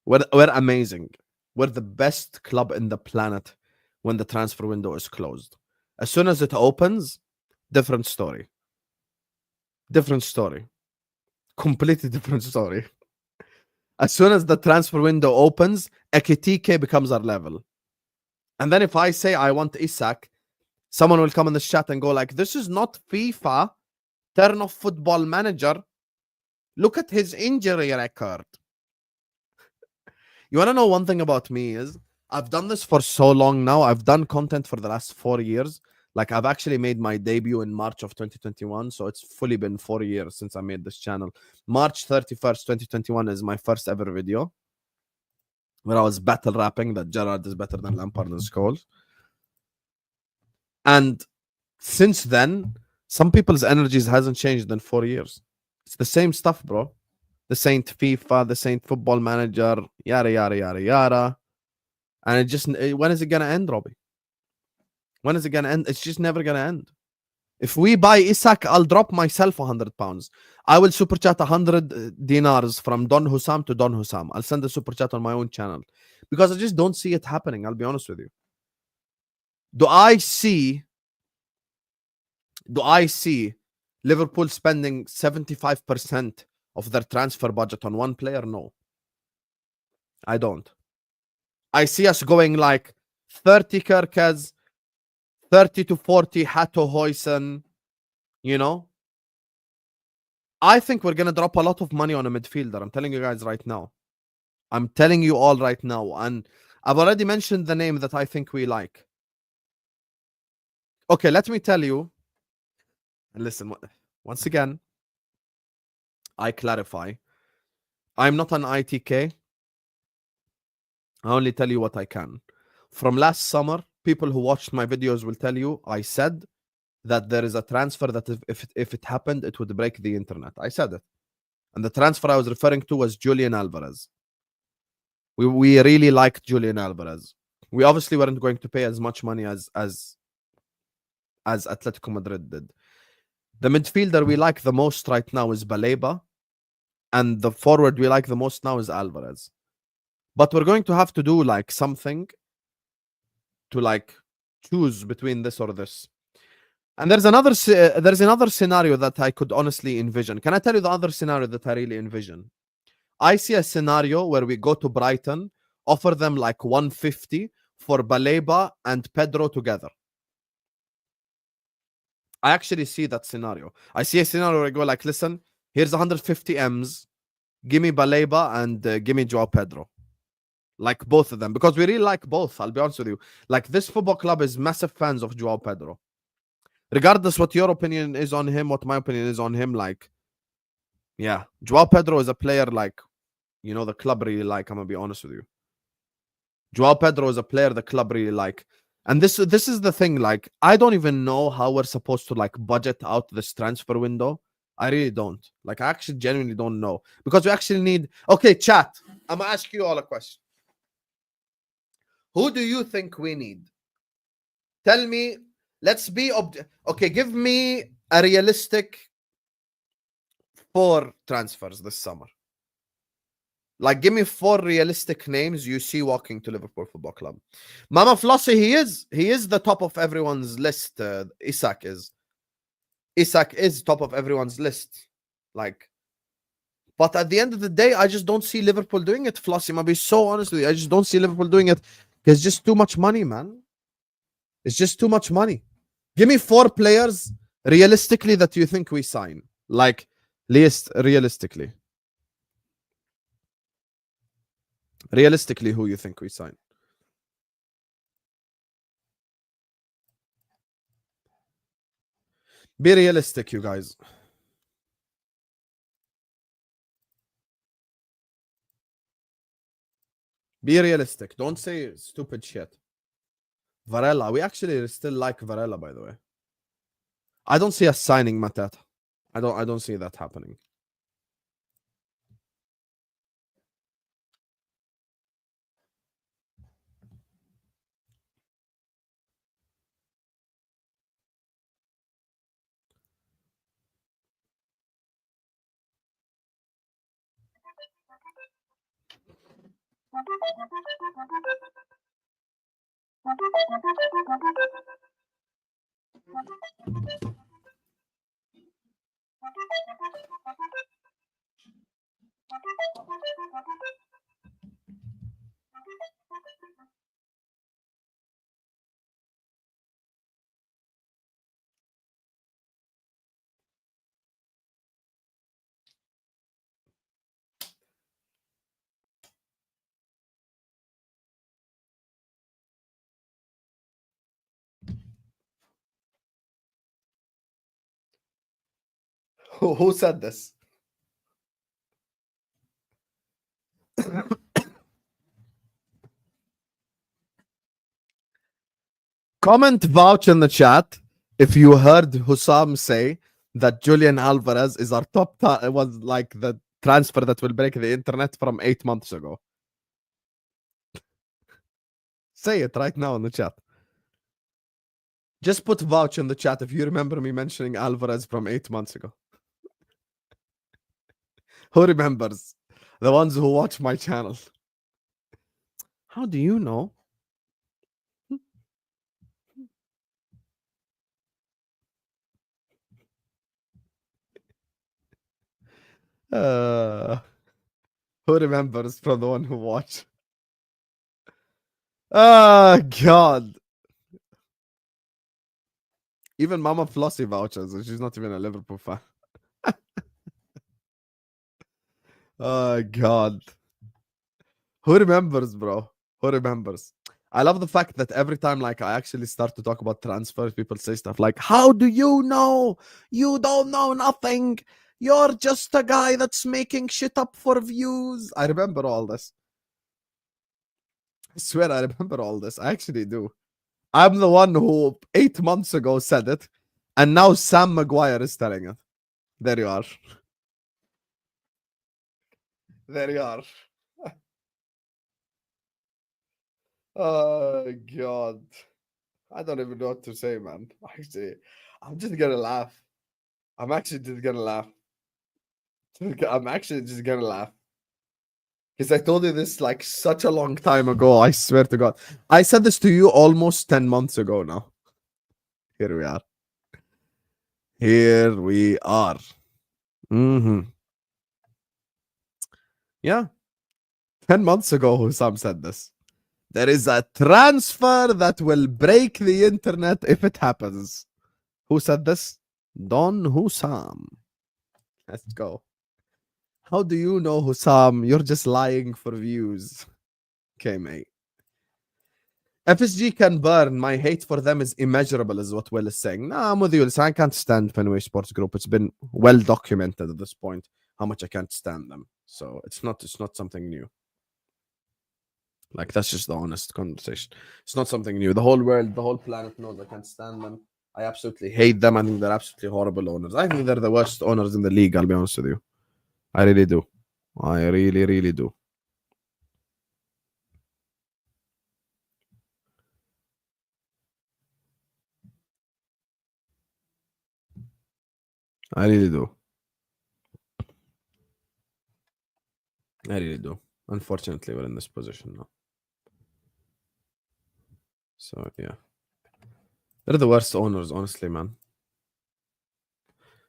We're amazing. We're the best club in the planet when the transfer window is closed. As soon as it opens, different story. Different story. Completely different story. As soon as the transfer window opens, Ekitike becomes our level. And then if I say I want Isak, someone will come in the chat and go like, this is not FIFA. Turn off Football Manager. Look at his injury record. You want to know one thing about me is I've done this for so long now. I've done content for the last 4 years. Like, I've actually made my debut in March of 2021. So it's fully been 4 years since I made this channel. March 31st, 2021 is my first ever video where I was battle rapping that Gerrard is better than Lampard and Scholes. And since then, some people's energies hasn't changed in 4 years. It's the same stuff, bro. The same FIFA, the same Football Manager, yada, yada, yada, yada. And it just, when is it going to end, Robbie? When is it going to end? It's just never going to end. If we buy Isak, I'll drop myself £100. I will super chat 100 dinars from Don Husam to Don Husam. I'll send the super chat on my own channel because I just don't see it happening. I'll be honest with you. Do I see Liverpool spending 75% of their transfer budget on one player? No. I don't. I see us going like 30 Kirkes, 30 to 40 Hato Hoysen, you know? I think we're going to drop a lot of money on a midfielder. I'm telling you guys right now. I'm telling you all right now. And I've already mentioned the name that I think we like. Okay, let me tell you. And listen, once again, I clarify. I'm not an ITK. I only tell you what I can. From last summer, people who watched my videos will tell you I said that there is a transfer that if it happened, it would break the internet. I said it. And the transfer I was referring to was Julian Alvarez. We really liked Julian Alvarez. We obviously weren't going to pay as much money as Atletico Madrid did. The midfielder we like the most right now is Baleba. And the forward we like the most now is Alvarez. But we're going to have to do like something to like choose between this or this. And there's another scenario that I could honestly envision. Can I tell you the other scenario that I really envision? I see a scenario where we go to Brighton, offer them like 150 for Baleba and Pedro together. I actually see that scenario. I see a scenario where I go like, listen, here's 150 M's. Give me Baleba and give me Joao Pedro. Like both of them. Because we really like both, I'll be honest with you. Like this football club is massive fans of Joao Pedro. Regardless what your opinion is on him, what my opinion is on him, like, yeah. Joao Pedro is a player like, you know, the club really like, I'm going to be honest with you. Joao Pedro is a player the club really like. And this is the thing, like, I don't even know how we're supposed to like budget out this transfer window. I really don't. Like, I actually genuinely don't know. Because we actually need... Okay, chat. I'm going to ask you all a question. Who do you think we need? Tell me... Let's be... Okay, give me a realistic 4 transfers this summer. Like, give me 4 realistic names you see walking to Liverpool Football Club. Mama Flossie, he is the top of everyone's list. Isak is. Isak is top of everyone's list. Like, but at the end of the day, I just don't see Liverpool doing it, Flossie. I'll be so honest with you. I just don't see Liverpool doing it. It's just too much money, man. It's just too much money. Give me 4 players realistically that you think we sign. Like, least realistically. Realistically, who you think we sign? Be realistic, you guys. Be realistic. Don't say stupid shit. Varela. We actually still like Varela, by the way. I don't see us signing Mateta. I don't see that happening. Who said this? Comment vouch in the chat if you heard Husam say that Julian Alvarez is our was like the transfer that will break the internet from 8 months ago. Say it right now in the chat. Just put vouch in the chat if you remember me mentioning Alvarez from 8 months ago. Who remembers? The ones who watch my channel. How do you know? Who remembers from the one who watched? Oh, God. Even Mama Flossie vouchers, and she's not even a Liverpool fan. Oh, God. Who remembers, bro? Who remembers? I love the fact that every time like I actually start to talk about transfers, people say stuff like, how do you know? You don't know nothing. You're just a guy that's making shit up for views. I remember all this. I swear I remember all this. I actually do. I'm the one who 8 months ago said it, and now Sam Maguire is telling it. There you are. There you are. Oh, God. I don't even know what to say, man. Actually, I'm just gonna laugh. I'm actually just gonna laugh. I'm actually just gonna laugh. Because I told you this like such a long time ago. I swear to God. I said this to you almost 10 months ago now. Here we are. Here we are. Yeah. 10 months ago, Husam said this. There is a transfer that will break the internet if it happens. Who said this? Don Husam. Let's go. How do you know, Husam? You're just lying for views. Okay, mate. FSG can burn. My hate for them is immeasurable, is what Will is saying. Nah, I'm with you. Listen, I can't stand Fenway Sports Group. It's been well documented at this point how much I can't stand them. So it's not something new. Like, that's just the honest conversation. It's not something new. The whole world, the whole planet knows I can't stand them. I absolutely hate them. I think they're absolutely horrible owners. I think they're the worst owners in the league, I'll be honest with you. I really do. I really, really do. I really do. I really do. Unfortunately, we're in this position now. So, yeah. They're the worst owners, honestly, man.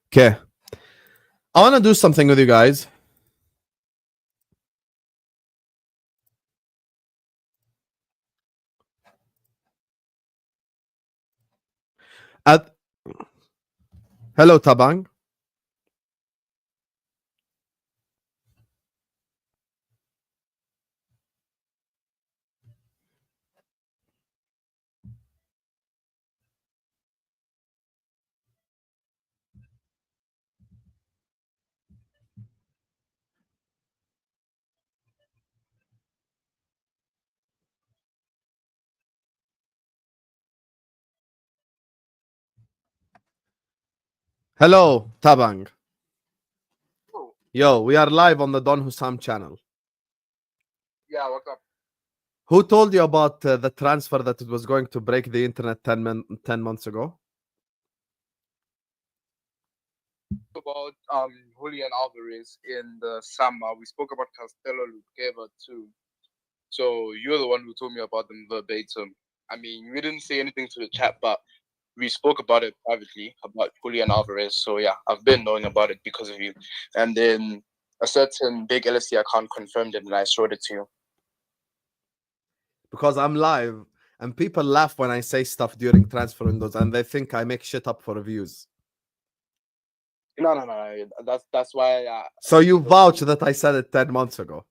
Okay. I want to do something with you guys. Hello, Tabang. Hello, Tabang. Yo, we are live on the Don Husam channel. Yeah, what's up? Who told you about the transfer that it was going to break the internet 10 months ago? About Julian Alvarez in the summer. We spoke about Castello Luqueva too. So you're the one who told me about them verbatim. I mean, we didn't say anything to the chat, but we spoke about it privately about Julian Alvarez. So yeah, I've been knowing about it because of you. And then a certain big LSE account confirmed it, and I showed it to you. Because I'm live and people laugh when I say stuff during transfer windows and they think I make shit up for views. No. That's why. So you vouch that I said it 10 months ago.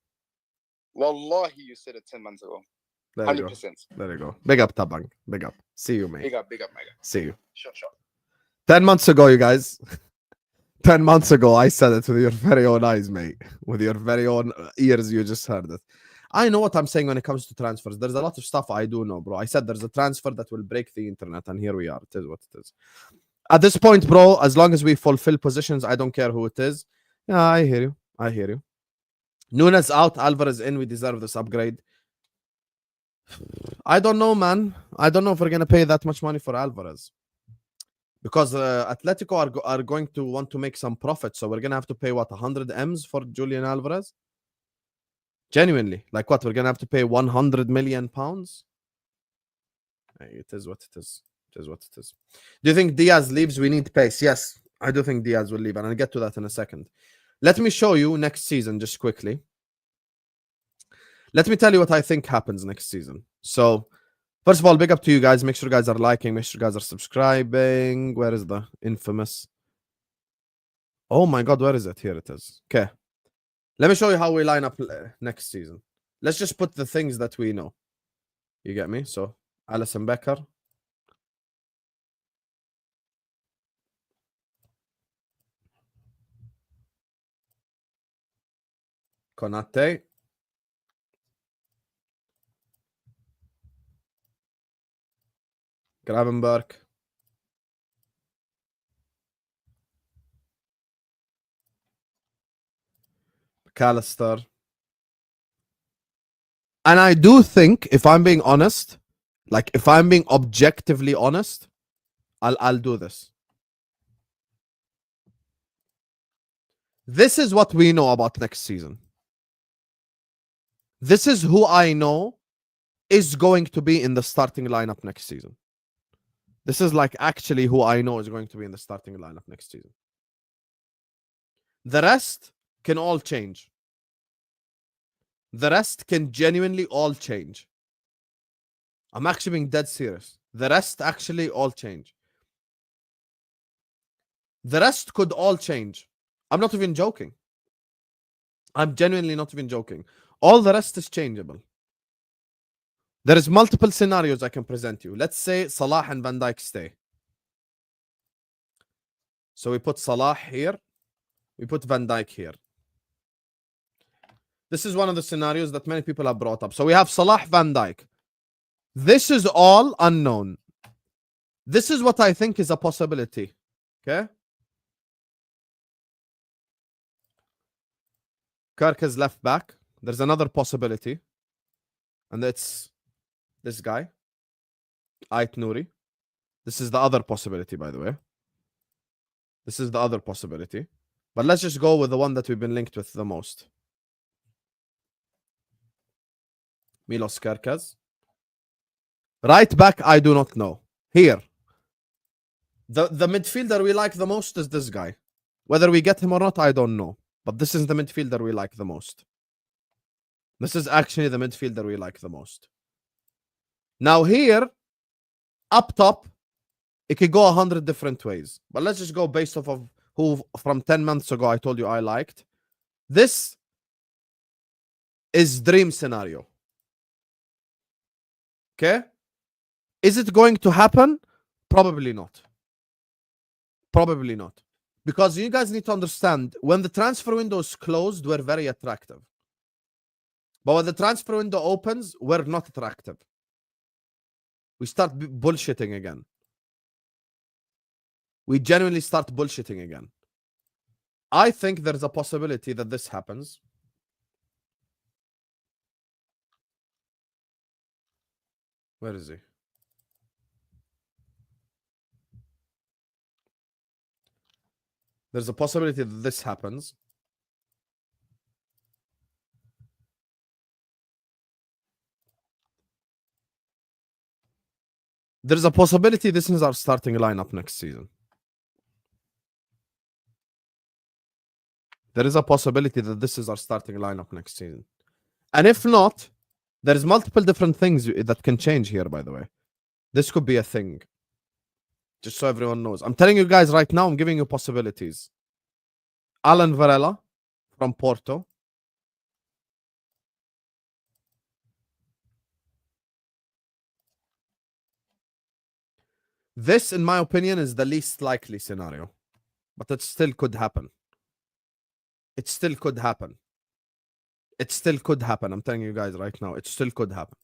Wallahi, you said it 10 months ago. There you 100%. go. There you go. Big up, Tabang. Big up. See you, mate. Big up, my guy. See you. Sure. 10 months ago, you guys. 10 months ago, I said it with your very own eyes, mate. With your very own ears, you just heard it. I know what I'm saying when it comes to transfers. There's a lot of stuff I do know, bro. I said there's a transfer that will break the internet, and here we are. It is what it is. At this point, bro, as long as we fulfill positions, I don't care who it is. Yeah, I hear you. I hear you. Nunes out, Alvarez in. We deserve this upgrade. I don't know, man. I don't know if we're going to pay that much money for Alvarez. Because Atletico are going to want to make some profit. So we're going to have to pay, what, 100 M's for Julian Alvarez? Genuinely. Like what? We're going to have to pay 100 million pounds? Hey, it is what it is. It is what it is. Do you think Diaz leaves? We need pace. Yes, I do think Diaz will leave. And I'll get to that in a second. Let me show you next season just quickly. Let me tell you what I think happens next season. So, first of all, big up to you guys. Make sure you guys are liking. Make sure you guys are subscribing. Where is the infamous? Oh my God, where is it? Here it is. Okay. Let me show you how we line up next season. Let's just put the things that we know. You get me? So, Alisson Becker. Konate. Gravenberg. McAllister. And I do think, if I'm being honest, like if I'm being objectively honest, I'll do this. This is what we know about next season. This is who I know is going to be in the starting lineup next season. This is like actually who I know is going to be in the starting lineup next season. The rest can all change. The rest can genuinely all change. I'm actually being dead serious. The rest actually all change. The rest could all change. I'm not even joking. I'm genuinely not even joking. All the rest is changeable. There is multiple scenarios I can present you. Let's say Salah and Van Dijk stay. So we put Salah here. We put Van Dijk here. This is one of the scenarios that many people have brought up. So we have Salah, Van Dijk. This is all unknown. This is what I think is a possibility. Okay? Kirk is left back. There's another possibility. And it's this guy. Ait Nouri. This is the other possibility, by the way. This is the other possibility. But let's just go with the one that we've been linked with the most. Milos Kerkez. Right back, I do not know. Here. The midfielder we like the most is this guy. Whether we get him or not, I don't know. But this is the midfielder we like the most. This is actually the midfielder we like the most. Now here, up top, It could go 100 different ways. But let's just go based off of who from 10 months ago I told you I liked. This is dream scenario. Okay? Is it going to happen? Probably not. Probably not. Because you guys need to understand, when the transfer window is closed, we're very attractive. But when the transfer window opens, we're not attractive. We start bullshitting again. We genuinely start bullshitting again. I think there's a possibility that this happens. Where is he? There's a possibility that this happens. There's a possibility this is our starting lineup next season. There is a possibility that this is our starting lineup next season. And if not, there's multiple different things that can change here, by the way. This could be a thing. Just so everyone knows. I'm telling you guys right now, I'm giving you possibilities. Alan Varela from Porto. This, in my opinion, is the least likely scenario. But it still could happen. It still could happen. It still could happen. I'm telling you guys right now. It still could happen.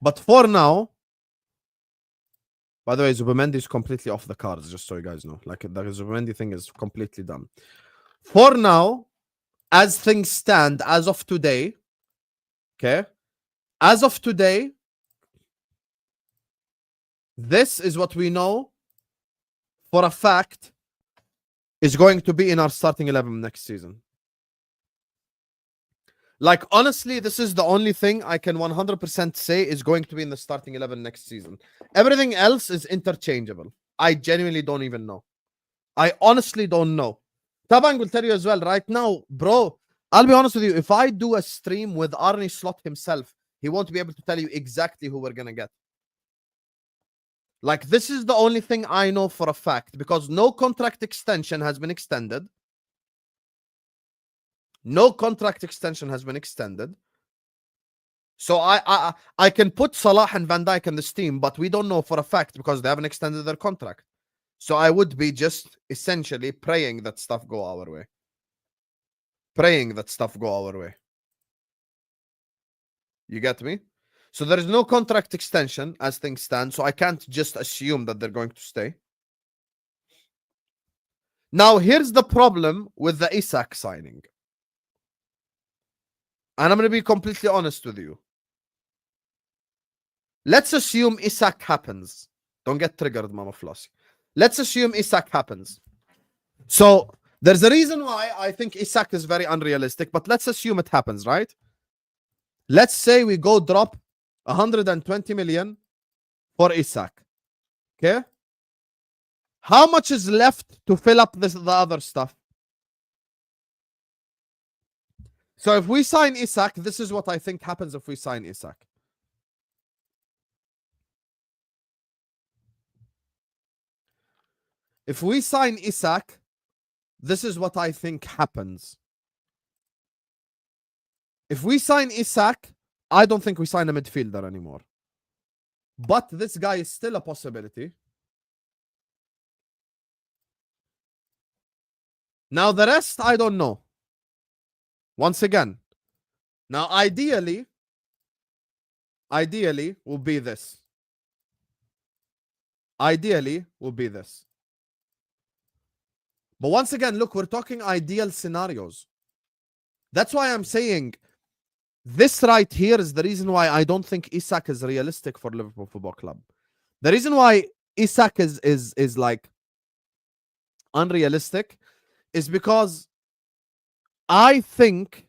But for now, by the way, Zubimendi is completely off the cards, just so you guys know. Like, the Zubimendi thing is completely done. For now, as things stand, as of today, okay? As of today, this is what we know for a fact is going to be in our starting 11 next season. Like, honestly, this is the only thing I can 100% say is going to be in the starting 11 next season. Everything else is interchangeable. I genuinely don't even know. I honestly don't know. Tabang will tell you as well right now, bro. I'll be honest with you. If I do a stream with Arne Slot himself, he won't be able to tell you exactly who we're going to get. Like, this is the only thing I know for a fact, because no contract extension has been extended. No contract extension has been extended. So I can put Salah and Van Dijk in this team, but we don't know for a fact because they haven't extended their contract. So I would be just essentially praying that stuff go our way. Praying that stuff go our way. You get me? So there is no contract extension as things stand, so I can't just assume that they're going to stay. Now, here's the problem with the Isak signing. And I'm going to be completely honest with you. Let's assume Isak happens. Don't get triggered, Mama Flossie. Let's assume Isak happens. So there's a reason why I think Isak is very unrealistic, but let's assume it happens, right? Let's say we go drop 120 million for Isak. Okay? How much is left to fill up the other stuff? So if we sign Isak, this is what I think happens if we sign Isak. If we sign Isak, this is what I think happens. If we sign Isak, I don't think we sign a midfielder anymore. But this guy is still a possibility. Now the rest, I don't know. Once again. Now ideally will be this. Ideally will be this. But once again, look, we're talking ideal scenarios. That's why I'm saying this right here is the reason why I don't think Isak is realistic for Liverpool Football Club. The reason why Isak is like unrealistic is because I think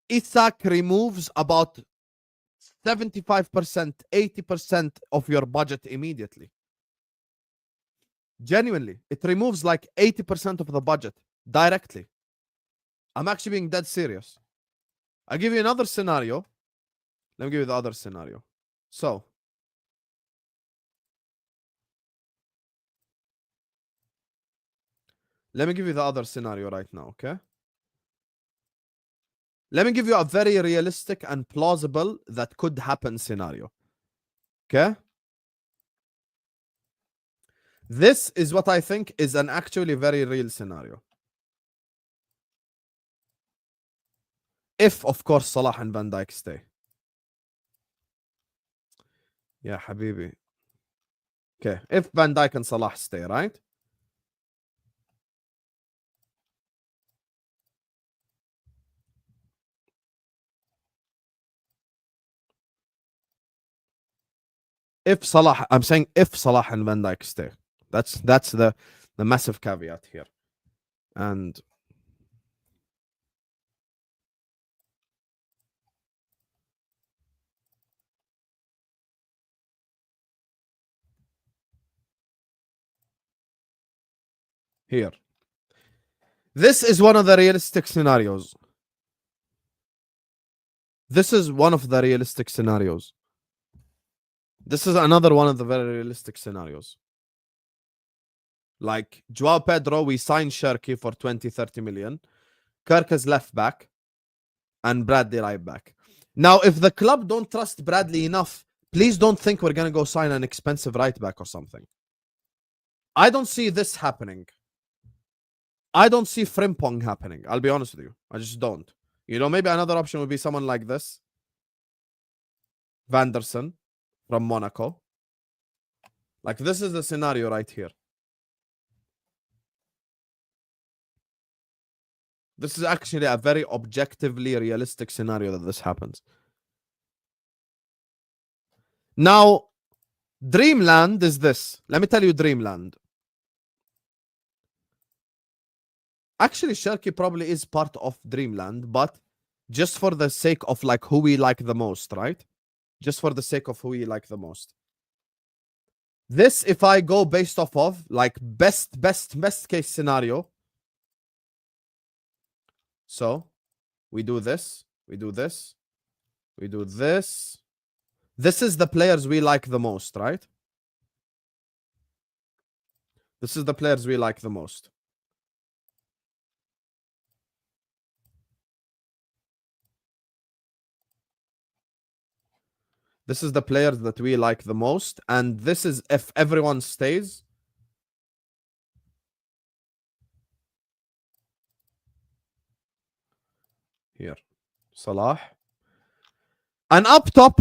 Isak removes about 75%, 80% of your budget immediately. Genuinely, it removes like 80% of the budget directly. I'm actually being dead serious. I'll give you another scenario. Let me give you the other scenario. So, Let me give you the other scenario right now, okay? Let me give you a very realistic and plausible that could happen scenario. Okay? This is what I think is an actually very real scenario. If, of course, Salah and Van Dijk stay. Yeah, Habibi. Okay, if Van Dijk and Salah stay, right? If Salah, I'm saying if Salah and Van Dijk stay. That's the massive caveat here. And here. This is one of the realistic scenarios. This is one of the realistic scenarios. This is another one of the very realistic scenarios. Like Joao Pedro, we signed Cherki for 20-30 million. Kirk is left back. And Bradley right back. Now, if the club don't trust Bradley enough, please don't think we're going to go sign an expensive right back or something. I don't see this happening. I don't see Frimpong happening. I'll be honest with you. I just don't. You know, maybe another option would be someone like this. Vanderson from Monaco. Like, this is the scenario right here. This is actually a very objectively realistic scenario that this happens. Now, Dreamland is this. Let me tell you Dreamland. Actually, Cherki probably is part of Dreamland, but just for the sake of like who we like the most, right? Just for the sake of who we like the most. This, if I go based off of like best case scenario. So we do this, we do this, we do this. This is the players we like the most, right? This is the players we like the most. This is the players that we like the most. And this is if everyone stays. Here. Salah. And up top,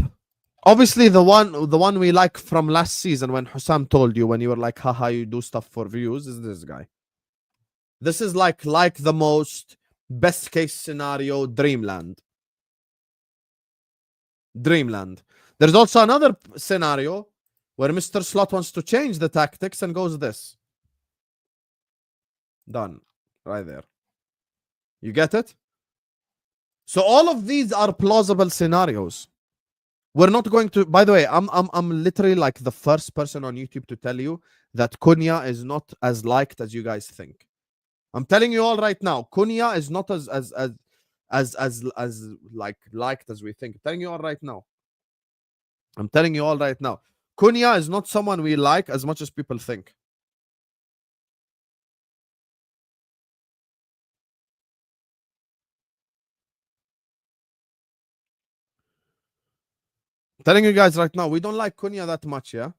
obviously the one we like from last season when Husam told you, when you were like, haha, you do stuff for views, is this guy. This is like the most best case scenario Dreamland. Dreamland. There's also another scenario where Mr. Slot wants to change the tactics and goes this. Done. Right there. You get it? So all of these are plausible scenarios. We're not going to, by the way, I'm literally like the first person on YouTube to tell you that Cunha is not as liked as you guys think. I'm telling you all right now, Cunha is not as like liked as we think. I'm telling you all right now. I'm telling you all right now. Cunha is not someone we like as much as people think. I'm telling you guys right now, we don't like Cunha that much, yeah? I'm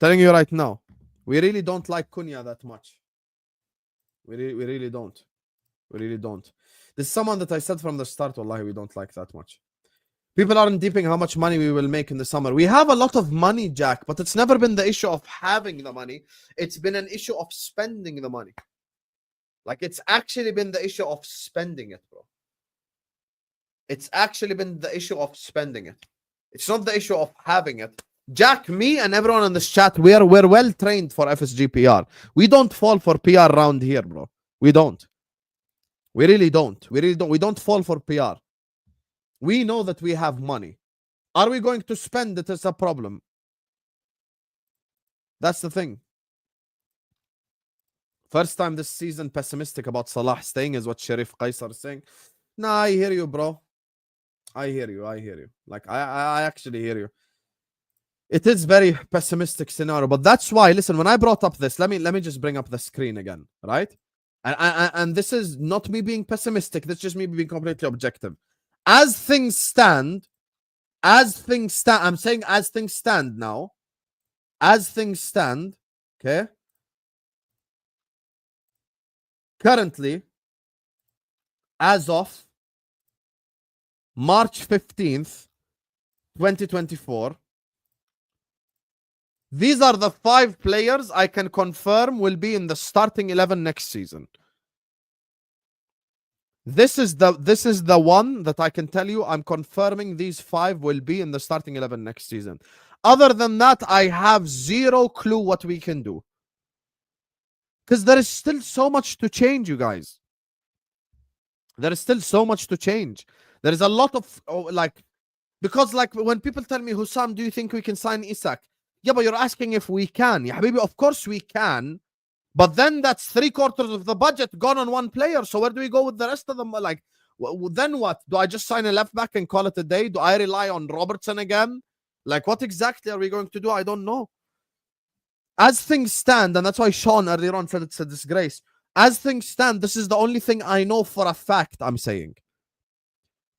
telling you right now, we really don't like Cunha that much. We really don't. We really don't. This is someone that I said from the start, wallahi, we don't like that much. People aren't deeping how much money we will make in the summer. We have a lot of money, Jack, but it's never been the issue of having the money. It's been an issue of spending the money. Like, it's actually been the issue of spending it, bro. It's actually been the issue of spending it. It's not the issue of having it. Jack, me and everyone in this chat, we're well trained for FSG PR. We don't fall for PR around here, bro. We don't. We really don't. We really don't. We don't fall for PR. We know that we have money. Are we going to spend it? It's a problem. That's the thing. First time this season pessimistic about Salah staying is what Sharif Qaisar is saying. Nah, I hear you, bro. I hear you. I hear you. Like, I actually hear you. It is very pessimistic scenario, but that's why, listen, when I brought up this, let me just bring up the screen again, right? And this is not me being pessimistic. This is just me being completely objective. As things stand, I'm saying as things stand now, as things stand, okay, currently, as of March 15th, 2024, these are the 5 players I can confirm will be in the starting 11 next season. This is the one that I can tell you I'm confirming these 5 will be in the starting 11 next season. Other than that, I have zero clue what we can do. Because there is still so much to change, you guys. There is still so much to change. There is a lot of, because when people tell me, Husam, do you think we can sign Isak? Yeah, but you're asking if we can. Yeah, baby, of course we can. But then that's 3/4 of the budget gone on one player. So where do we go with the rest of them? Like, then what? Do I just sign a left back and call it a day? Do I rely on Robertson again? Like, what exactly are we going to do? I don't know. As things stand, and that's why Sean earlier on said it's a disgrace. As things stand, this is the only thing I know for a fact I'm saying.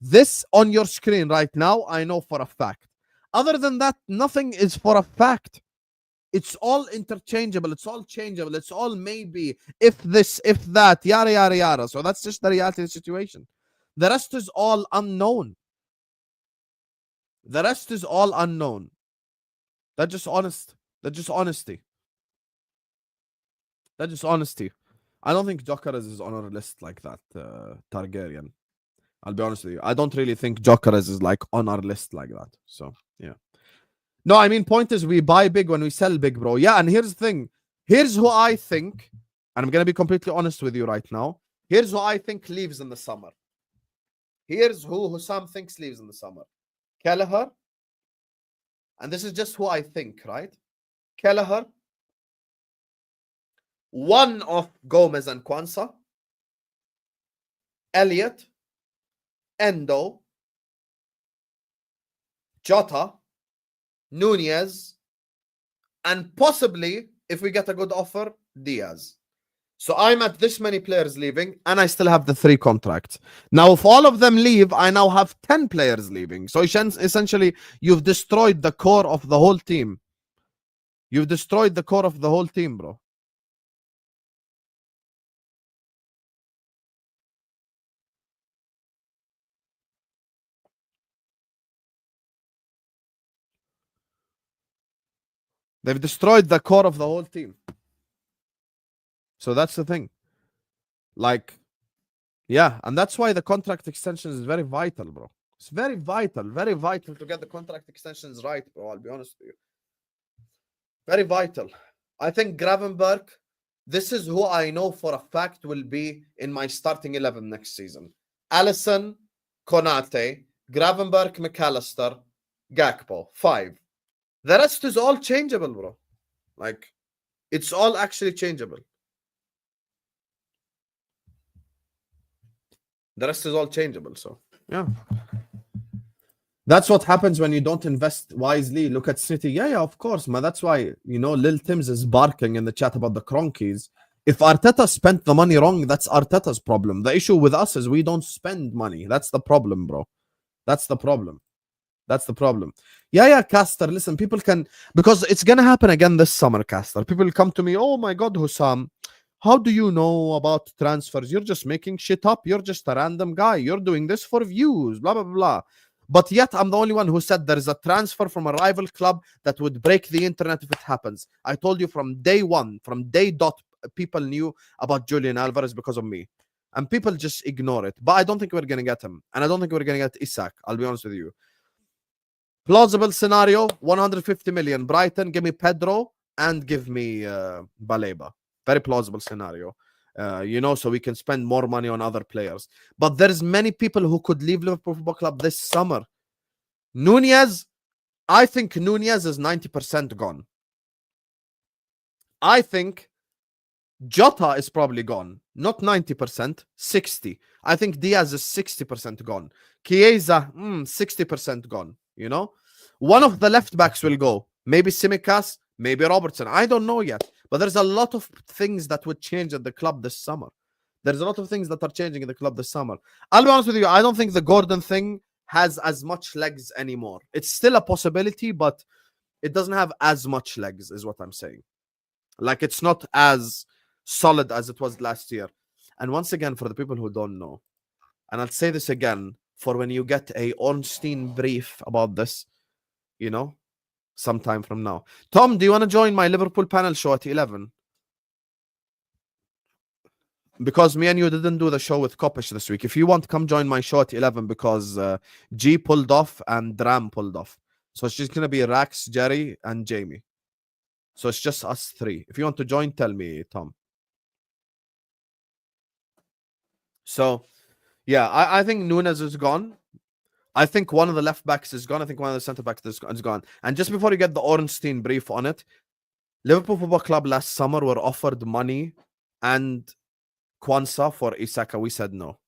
This on your screen right now, I know for a fact. Other than that, nothing is for a fact. It's all interchangeable. It's all changeable. It's all maybe, if this, if that, yada, yada, yada. So that's just the reality of the situation. The rest is all unknown. The rest is all unknown. That's just honest. That's just honesty. That's just honesty. I don't think Jokeres is on our list like that, Targaryen. I'll be honest with you. I don't really think Jokeres is like on our list like that. So, yeah. No, I mean, point is we buy big when we sell big, bro. Yeah, and here's the thing. Here's who I think, and I'm going to be completely honest with you right now. Here's who I think leaves in the summer. Here's who Husam thinks leaves in the summer. Kelleher. And this is just who I think, right? Kelleher. One of Gomez and Kwanzaa. Elliot. Endo. Jota. Nunez, and possibly, if we get a good offer, Diaz. So I'm at this many players leaving, and I still have the 3 contracts. Now, if all of them leave, I now have 10 players leaving. So essentially, you've destroyed the core of the whole team. You've destroyed the core of the whole team, bro. They've destroyed the core of the whole team. So that's the thing. Like, yeah, and that's why the contract extension is very vital, bro. It's very vital to get the contract extensions right, bro. I'll be honest with you. Very vital. I think Gravenberg, this is who I know for a fact will be in my starting 11 next season. Alisson, Konate, Gravenberg, McAllister, Gakpo. 5. The rest is all changeable, bro. Like, it's all actually changeable. The rest is all changeable. So, yeah. That's what happens when you don't invest wisely. Look at City. Yeah, of course, man. That's why, Lil Tims is barking in the chat about the Cronkies. If Arteta spent the money wrong, that's Arteta's problem. The issue with us is we don't spend money. That's the problem, bro. That's the problem. That's the problem. Yeah, Caster. Listen, people can, because it's going to happen again this summer, Caster. People come to me, oh my God, Husam, how do you know about transfers? You're just making shit up. You're just a random guy. You're doing this for views, blah, blah, blah. But yet I'm the only one who said there is a transfer from a rival club that would break the internet if it happens. I told you from day one, from day dot, people knew about Julian Alvarez because of me. And people just ignore it. But I don't think we're going to get him. And I don't think we're going to get Isak. I'll be honest with you. Plausible scenario, 150 million. Brighton, give me Pedro and give me Baleba. Very plausible scenario. So we can spend more money on other players. But there's many people who could leave Liverpool Football Club this summer. Nunez, I think Nunez is 90% gone. I think Jota is probably gone. Not 90%, 60. I think Diaz is 60% gone. Chiesa, 60% gone. One of the left backs will go. Maybe Tsimikas, maybe Robertson. I don't know yet. But there's a lot of things that would change at the club this summer. There's a lot of things that are changing in the club this summer. I'll be honest with you, I don't think the Gordon thing has as much legs anymore. It's still a possibility, but it doesn't have as much legs, is what I'm saying. Like, it's not as solid as it was last year. And once again, for the people who don't know, and I'll say this again, for when you get a Ornstein brief about this, you know, sometime from now. Tom, do you want to join my Liverpool panel show at 11? Because me and you didn't do the show with Kopish this week. If you want, come join my show at 11 because G pulled off and Dram pulled off. So it's just going to be Rax, Jerry, and Jamie. So it's just us three. If you want to join, tell me, Tom. So, yeah, I think Nunes is gone. I think one of the left backs is gone. I think one of the centre backs is gone. And just before you get the Ornstein brief on it, Liverpool Football Club last summer were offered money and Kwanzaa for Isak. We said no.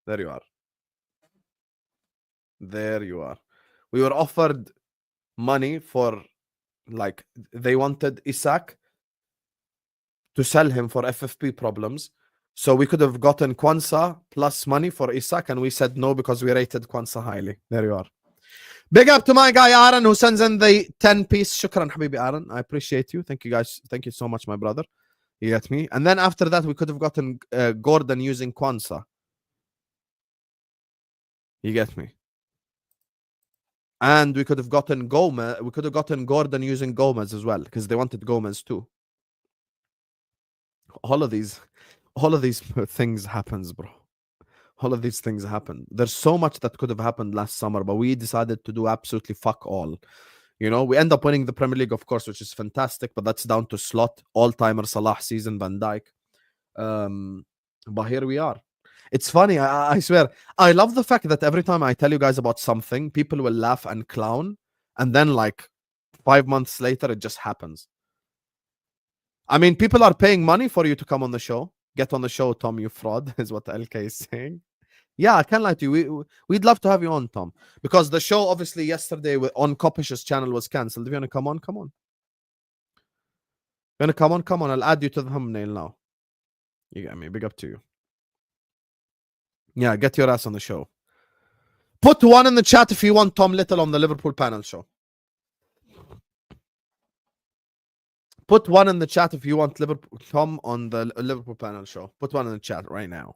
There you are. There you are. We were offered money for, like, they wanted Isak to sell him for FFP problems. So we could have gotten Kwanzaa plus money for Isak, and we said no because we rated Kwanzaa highly. There you are. Big up to my guy Aaron who sends in the 10-piece. Shukran, Habibi Aaron. I appreciate you. Thank you, guys. Thank you so much, my brother. You get me? And then after that, we could have gotten Gordon using Kwanzaa. You get me? And we could have gotten Gomez. We could have gotten Gordon using Gomez as well because they wanted Gomez too. All of these things happens, bro. All of these things happen. There's so much that could have happened last summer, but we decided to do absolutely fuck all. You know, we end up winning the Premier League, of course, which is fantastic, but that's down to slot, all-timer Salah season, Van Dijk. But here we are. It's funny, I swear. I love the fact that every time I tell you guys about something, people will laugh and clown, and then like 5 months later, it just happens. I mean, people are paying money for you to come on the show. Get on the show, Tom, you fraud, is what LK is saying. Yeah, I can't lie to you. We'd love to have you on, Tom. Because the show, obviously, yesterday on Kopish's channel was cancelled. If you want to come on, come on. If you want to come on, come on. I'll add you to the thumbnail now. You get me. Big up to you. Yeah, get your ass on the show. Put one in the chat if you want Tom Little on the Liverpool panel show. Put one in the chat if you want Tom on the Liverpool panel show. Put one in the chat right now.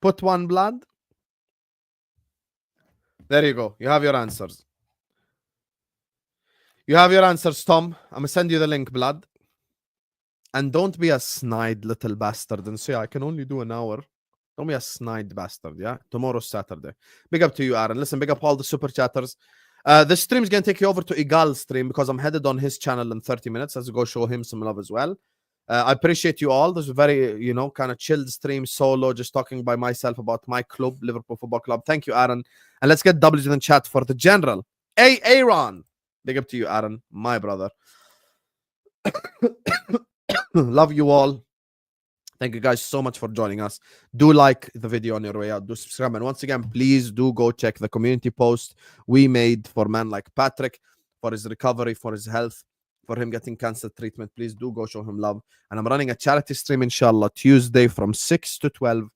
Put one, blood. There you go. You have your answers. You have your answers, Tom. I'm going to send you the link, blood. And don't be a snide little bastard and say, I can only do an hour. Don't be a snide bastard, yeah? Tomorrow's Saturday. Big up to you, Aaron. Listen, big up all the super chatters. The stream is going to take you over to Igal's stream because I'm headed on his channel in 30 minutes. Let's go show him some love as well. I appreciate you all. This is a very, you know, kind of chilled stream, solo, just talking by myself about my club, Liverpool Football Club. Thank you, Aaron. And let's get W's in the chat for the general. Hey, Aaron. Big up to you, Aaron, my brother. Love you all. Thank you guys so much for joining us. Do like the video on your way out. Do subscribe. And once again, please do go check the community post we made for man like Patrick, for his recovery, for his health, for him getting cancer treatment. Please do go show him love. And I'm running a charity stream, inshallah, Tuesday from 6 to 12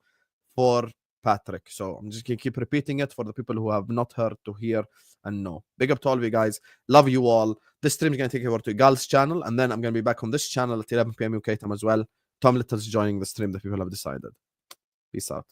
for Patrick. So I'm just going to keep repeating it for the people who have not heard to hear and know. Big up to all of you guys. Love you all. This stream is going to take you over to Gal's channel. And then I'm going to be back on this channel at 11 p.m. UK time as well. Tom Little's joining the stream that people have decided. Peace out.